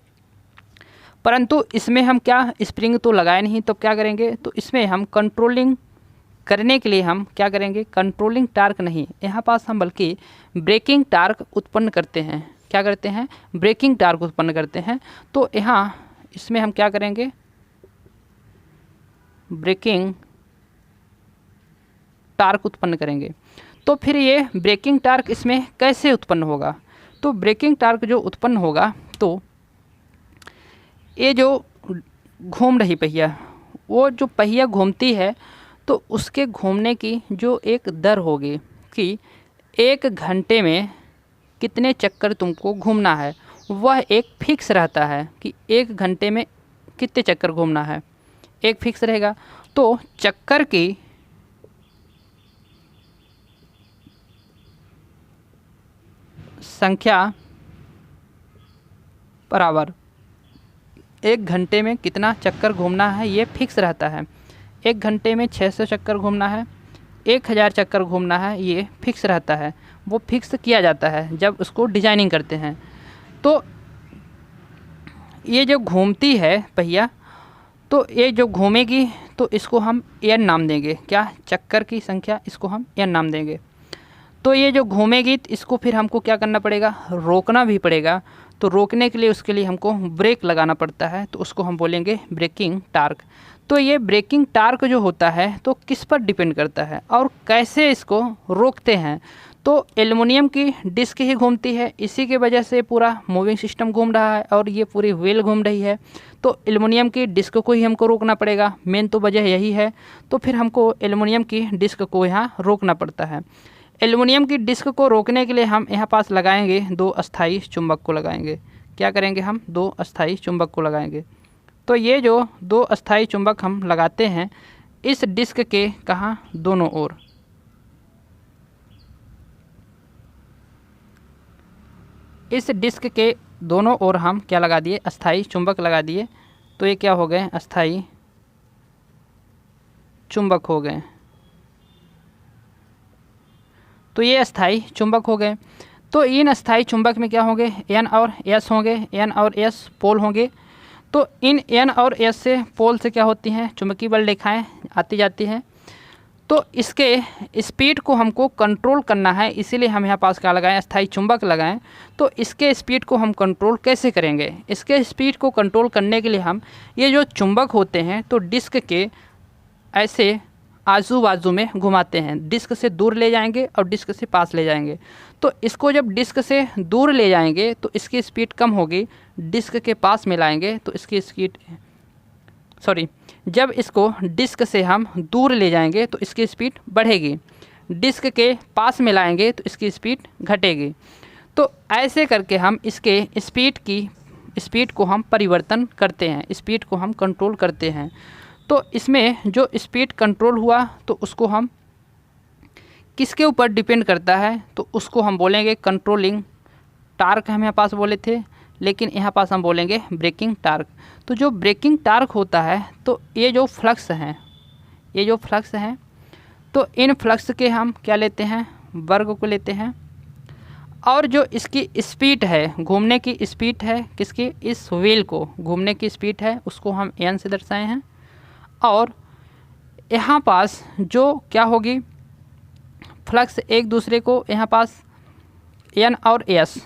परंतु इसमें हम क्या, स्प्रिंग तो लगाए नहीं, तो क्या करेंगे, तो इसमें हम कंट्रोलिंग करने के लिए हम क्या करेंगे, कंट्रोलिंग टार्क नहीं, यहाँ पास हम बल्कि ब्रेकिंग टार्क उत्पन्न करते हैं। क्या करते हैं, ब्रेकिंग टार्क उत्पन्न करते हैं। तो यहाँ इसमें हम क्या करेंगे, ब्रेकिंग टार्क उत्पन्न करेंगे। तो फिर ये ब्रेकिंग टार्क इसमें कैसे उत्पन्न होगा, तो ब्रेकिंग टार्क जो उत्पन्न होगा, तो ये जो घूम रही पहिया, वो जो पहिया घूमती है तो उसके घूमने की जो एक दर होगी कि 1 घंटे में कितने चक्कर तुमको घूमना है, वह एक फिक्स रहता है कि 1 घंटे में कितने चक्कर घूमना है, एक फिक्स रहेगा। तो चक्कर की संख्या बराबर 1 घंटे में कितना चक्कर घूमना है, ये फिक्स रहता है। 1 घंटे में 600 चक्कर घूमना है, 1000 चक्कर घूमना है, ये फिक्स रहता है। वो फिक्स किया जाता है जब उसको डिजाइनिंग करते हैं। तो ये जो घूमती है पहिया, तो ये जो घूमेगी तो इसको हम एन नाम देंगे। क्या, चक्कर की संख्या, इसको हम एन नाम देंगे। तो ये जो घूमेगी इसको फिर हमको क्या करना पड़ेगा, रोकना भी पड़ेगा। तो रोकने के लिए उसके लिए हमको ब्रेक लगाना पड़ता है, तो उसको हम बोलेंगे ब्रेकिंग टार्क। तो ये ब्रेकिंग टार्क जो होता है तो किस पर डिपेंड करता है और कैसे इसको रोकते हैं, तो एल्युमिनियम की डिस्क ही घूमती है, इसी की वजह से पूरा मूविंग सिस्टम घूम रहा है और ये पूरी व्हील घूम रही है। तो एल्युमिनियम की डिस्क को ही हमको रोकना पड़ेगा, मेन तो वजह यही है। तो फिर हमको एल्युमिनियम की डिस्क को यहाँ रोकना पड़ता है। एल्युमिनियम की डिस्क को रोकने के लिए हम यहाँ पास लगाएंगे 2 अस्थायी चुंबक को लगाएंगे। क्या करेंगे, हम 2 अस्थायी चुंबक को लगाएंगे। तो ये जो 2 अस्थायी चुंबक हम लगाते हैं इस डिस्क के कहाँ, दोनों ओर। इस डिस्क के दोनों ओर हम क्या लगा दिए, अस्थायी चुंबक लगा दिए। तो ये क्या हो गए, अस्थायी चुंबक हो गए। तो ये अस्थायी चुंबक हो गए। तो इन अस्थायी चुंबक में क्या होंगे, एन और एस होंगे, एन और एस पोल होंगे। तो इन एन और एस से पोल से क्या होती हैं, चुंबकीय बल रेखाएं आती जाती हैं। तो इसके स्पीड को हमको कंट्रोल करना है, इसीलिए हम यहाँ पास क्या लगाएं, अस्थायी चुंबक लगाएं। तो इसके स्पीड को हम कंट्रोल कैसे करेंगे, इसके स्पीड को कंट्रोल करने के लिए हम ये जो चुंबक होते हैं तो डिस्क के ऐसे आजू बाजू में घुमाते हैं, डिस्क से दूर ले जाएंगे और डिस्क से पास ले जाएंगे। तो इसको जब डिस्क से दूर ले जाएंगे तो इसकी स्पीड कम होगी, डिस्क के पास में लाएंगे तो इसकी स्पीड जब इसको डिस्क से हम दूर ले जाएंगे तो इसकी स्पीड बढ़ेगी, डिस्क के पास में लाएंगे तो इसकी स्पीड घटेगी। तो ऐसे करके हम इसके स्पीड को हम परिवर्तन करते हैं, स्पीड को हम कंट्रोल करते हैं। तो इसमें जो स्पीड कंट्रोल हुआ तो उसको हम किसके ऊपर डिपेंड करता है, तो उसको हम बोलेंगे कंट्रोलिंग टार्क, हम यहाँ पास बोले थे, लेकिन यहाँ पास हम बोलेंगे ब्रेकिंग टार्क। तो जो ब्रेकिंग टार्क होता है तो ये जो फ्लक्स हैं, ये जो फ्लक्स हैं, तो इन फ्लक्स के हम क्या लेते हैं, वर्ग को लेते हैं। और जो इसकी स्पीड है, घूमने की स्पीड है किसकी, इस व्हील को घूमने की स्पीड है, उसको हम n से दर्शाए हैं। और यहाँ पास जो क्या होगी, फ्लक्स एक दूसरे को यहाँ पास n और s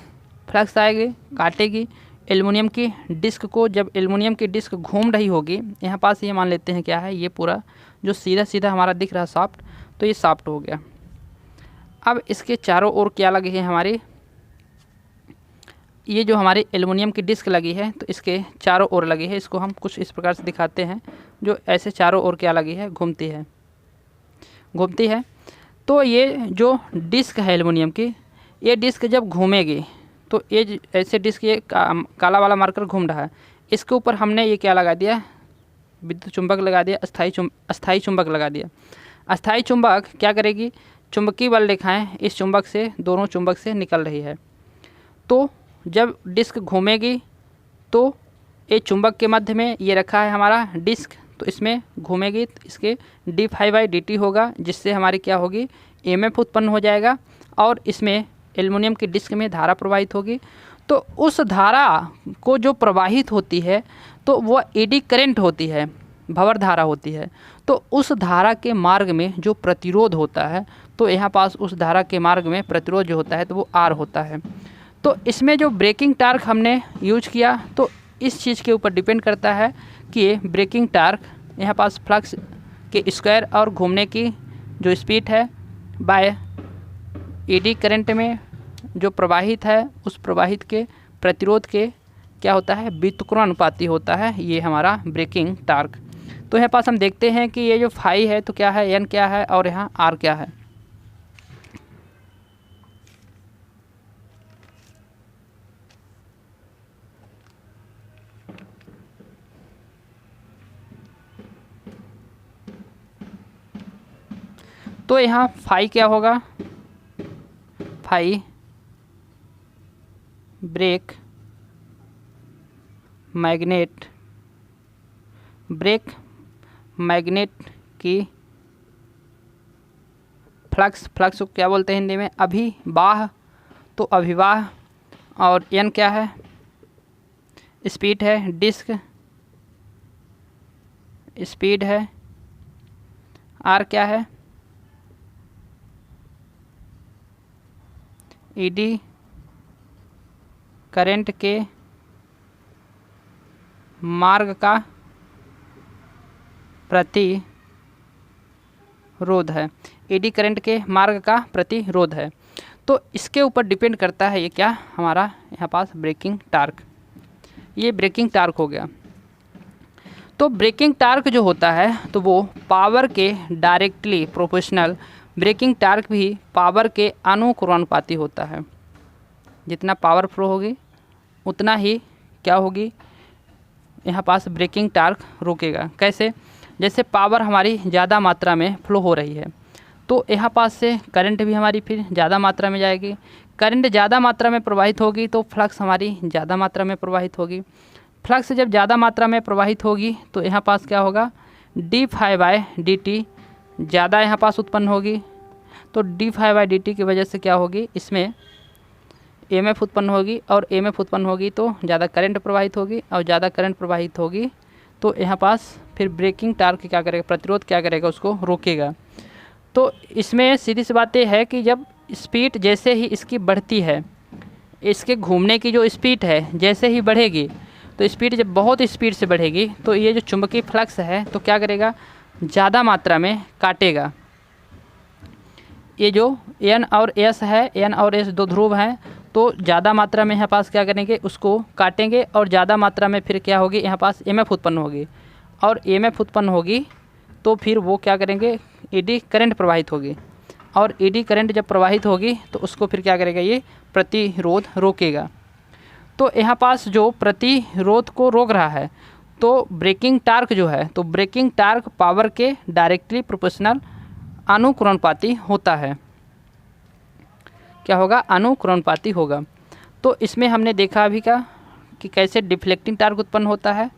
फ्लक्स आएगी, काटेगी एल्युमिनियम की डिस्क को। जब एल्युमिनियम की डिस्क घूम रही होगी, यहाँ पास ये मान लेते हैं क्या है, ये पूरा जो सीधा सीधा हमारा दिख रहा शाफ्ट, तो ये शाफ्ट हो गया। अब इसके चारों ओर क्या लगी है हमारी, ये जो हमारी एल्युमिनियम की डिस्क लगी है, तो इसके चारों ओर लगी है। इसको हम कुछ इस प्रकार से दिखाते हैं, जो ऐसे चारों ओर क्या लगी है, घूमती है। तो ये जो डिस्क है एल्युमिनियम की, ये डिस्क जब घूमेगी, तो ये ऐसे डिस्क, ये काला वाला मार्कर घूम रहा है, इसके ऊपर हमने ये क्या लगा दिया, विद्युत चुंबक लगा दिया, अस्थायी चुंबक लगा दिया। अस्थायी चुंबक क्या करेगी, चुंबकीय बल रेखाएं इस चुंबक से, दोनों चुंबक से निकल रही है। तो जब डिस्क घूमेगी, तो ये चुंबक के मध्य में ये रखा है हमारा डिस्क, तो इसमें घूमेगी, तो इसके d∅dt होगा, जिससे हमारी क्या होगी, EMF उत्पन्न हो जाएगा। और इसमें एल्युमिनियम की डिस्क में धारा प्रवाहित होगी। तो उस धारा को जो प्रवाहित होती है, तो वह एडी करंट होती है, भंवर धारा होती है। तो उस धारा के मार्ग में जो प्रतिरोध होता है, तो यहाँ पास उस धारा के मार्ग में प्रतिरोध जो होता है, तो वो R होता है। तो इसमें जो ब्रेकिंग टार्क हमने यूज किया, तो इस चीज़ के ऊपर डिपेंड करता है कि ये ब्रेकिंग टार्क यहाँ पास फ्लक्स के स्क्वायर और घूमने की जो स्पीड है बाय एडी करंट में जो प्रवाहित है, उस प्रवाहित के प्रतिरोध के क्या होता है, व्युत्क्रमानुपाती होता है, ये हमारा ब्रेकिंग टार्क। तो यहाँ पास हम देखते हैं कि ये जो फाई है, तो क्या है, n क्या है और यहाँ r क्या है। तो यहाँ फाई क्या होगा, फाई ब्रेक मैग्नेट की फ्लक्स को क्या बोलते हैं हिंदी में, अभिवाह। तो अभिवाह। और n क्या है, स्पीड है, डिस्क स्पीड है। r क्या है, ईडी करंट के मार्ग का प्रतिरोध है, एडी करंट के मार्ग का प्रतिरोध है। तो इसके ऊपर डिपेंड करता है ये क्या, हमारा यहाँ पास ब्रेकिंग टार्क। ये ब्रेकिंग टार्क हो गया। तो ब्रेकिंग टार्क जो होता है, तो वो पावर के डायरेक्टली प्रोपोर्शनल, ब्रेकिंग टार्क भी पावर के अनुक्रमानुपाती होता है। जितना पावर फ्लो होगी, उतना ही क्या होगी, यहाँ पास ब्रेकिंग टार्क रुकेगा। कैसे, जैसे पावर हमारी ज़्यादा मात्रा में फ्लो हो रही है, तो यहाँ पास से करंट भी हमारी फिर ज़्यादा मात्रा में जाएगी। करंट ज़्यादा मात्रा में प्रवाहित होगी, तो फ्लक्स हमारी ज़्यादा मात्रा में प्रवाहित होगी। फ्लक्स जब ज़्यादा मात्रा में प्रवाहित होगी, तो यहाँ पास क्या होगा, d∅dt ज़्यादा यहाँ पास उत्पन्न होगी। तो d∅dt की वजह से क्या होगी, इसमें EMF उत्पन्न होगी, और EMF उत्पन्न होगी तो ज़्यादा करंट प्रवाहित होगी, और ज़्यादा करंट प्रवाहित होगी तो यहाँ पास फिर ब्रेकिंग टार्क क्या करेगा, प्रतिरोध क्या करेगा, उसको रोकेगा। तो इसमें सीधी सी बात यह है कि जब स्पीड जैसे ही इसकी बढ़ती है, इसके घूमने की जो स्पीड है जैसे ही बढ़ेगी, तो स्पीड जब बहुत स्पीड से बढ़ेगी, तो ये जो चुंबकीय फ्लक्स है, तो क्या करेगा, ज़्यादा मात्रा में काटेगा। ये जो N और S है, N और S दो ध्रुव हैं, तो ज़्यादा मात्रा में यहाँ पास क्या करेंगे, उसको काटेंगे, और ज़्यादा मात्रा में फिर क्या होगी, यहाँ पास EMF उत्पन्न होगी, और EMF उत्पन्न होगी तो फिर वो क्या करेंगे, एडी करंट प्रवाहित होगी, और एडी करंट जब प्रवाहित होगी तो उसको फिर क्या करेगा, ये प्रतिरोध रोकेगा। तो यहाँ पास जो प्रतिरोध को रोक रहा है, तो ब्रेकिंग टार्क जो है, तो ब्रेकिंग टार्क पावर के डायरेक्टली प्रोपोर्शनल अनुक्रमानुपाती होता है। क्या होगा, अनुक्रमानुपाती होगा। तो इसमें हमने देखा अभी का कि कैसे डिफ्लेक्टिंग टार्क उत्पन्न होता है,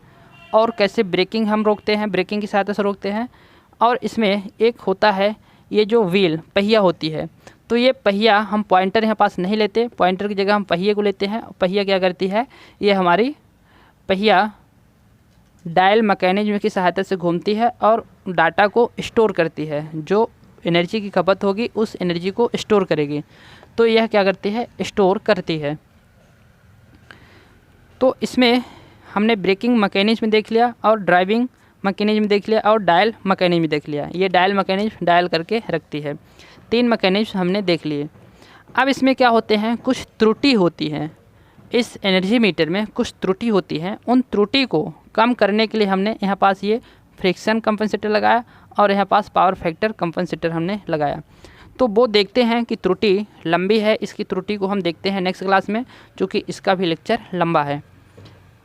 और कैसे ब्रेकिंग हम रोकते हैं, ब्रेकिंग की सहायता से रोकते हैं, और इसमें एक होता है ये जो व्हील पहिया होती है, तो ये पहिया हम पॉइंटर यहाँ पास नहीं लेते, पॉइंटर की जगह हम पहिए को लेते हैं। पहिया क्या करती है, ये हमारी पहिया डायल मैकेनिज्म की सहायता से घूमती है और डाटा को स्टोर करती है। जो एनर्जी की खपत होगी उस एनर्जी को स्टोर करेगी। तो यह क्या करती है, स्टोर करती है। तो इसमें हमने ब्रेकिंग मैकेनिज्म देख लिया और ड्राइविंग मैकेनिज्म देख लिया और डायल मैकेनिज्म देख लिया। ये डायल मैकेनिज्म डायल करके रखती है। 3 मैकेनिज्म हमने देख लिए। अब इसमें क्या होते हैं, कुछ त्रुटि होती है। इस एनर्जी मीटर में कुछ त्रुटि होती है। उन त्रुटि को कम करने के लिए हमने यहाँ पास ये फ्रिक्शन कंपनसेटर लगाया और यहाँ पास पावर फैक्टर कंपनसेटर हमने लगाया। तो वो देखते हैं कि त्रुटि लंबी है, इसकी त्रुटि को हम देखते हैं नेक्स्ट क्लास में, क्योंकि इसका भी लेक्चर लंबा है।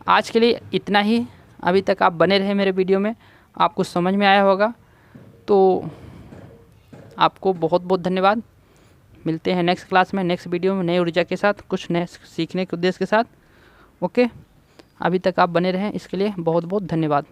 आज के लिए इतना ही। अभी तक आप बने रहे मेरे वीडियो में, आपको समझ में आया होगा। तो आपको बहुत बहुत धन्यवाद। मिलते हैं नेक्स्ट क्लास में, नेक्स्ट वीडियो में, नई ऊर्जा के साथ, कुछ नए सीखने के उद्देश्य के साथ। ओके, अभी तक आप बने रहें, इसके लिए बहुत बहुत धन्यवाद।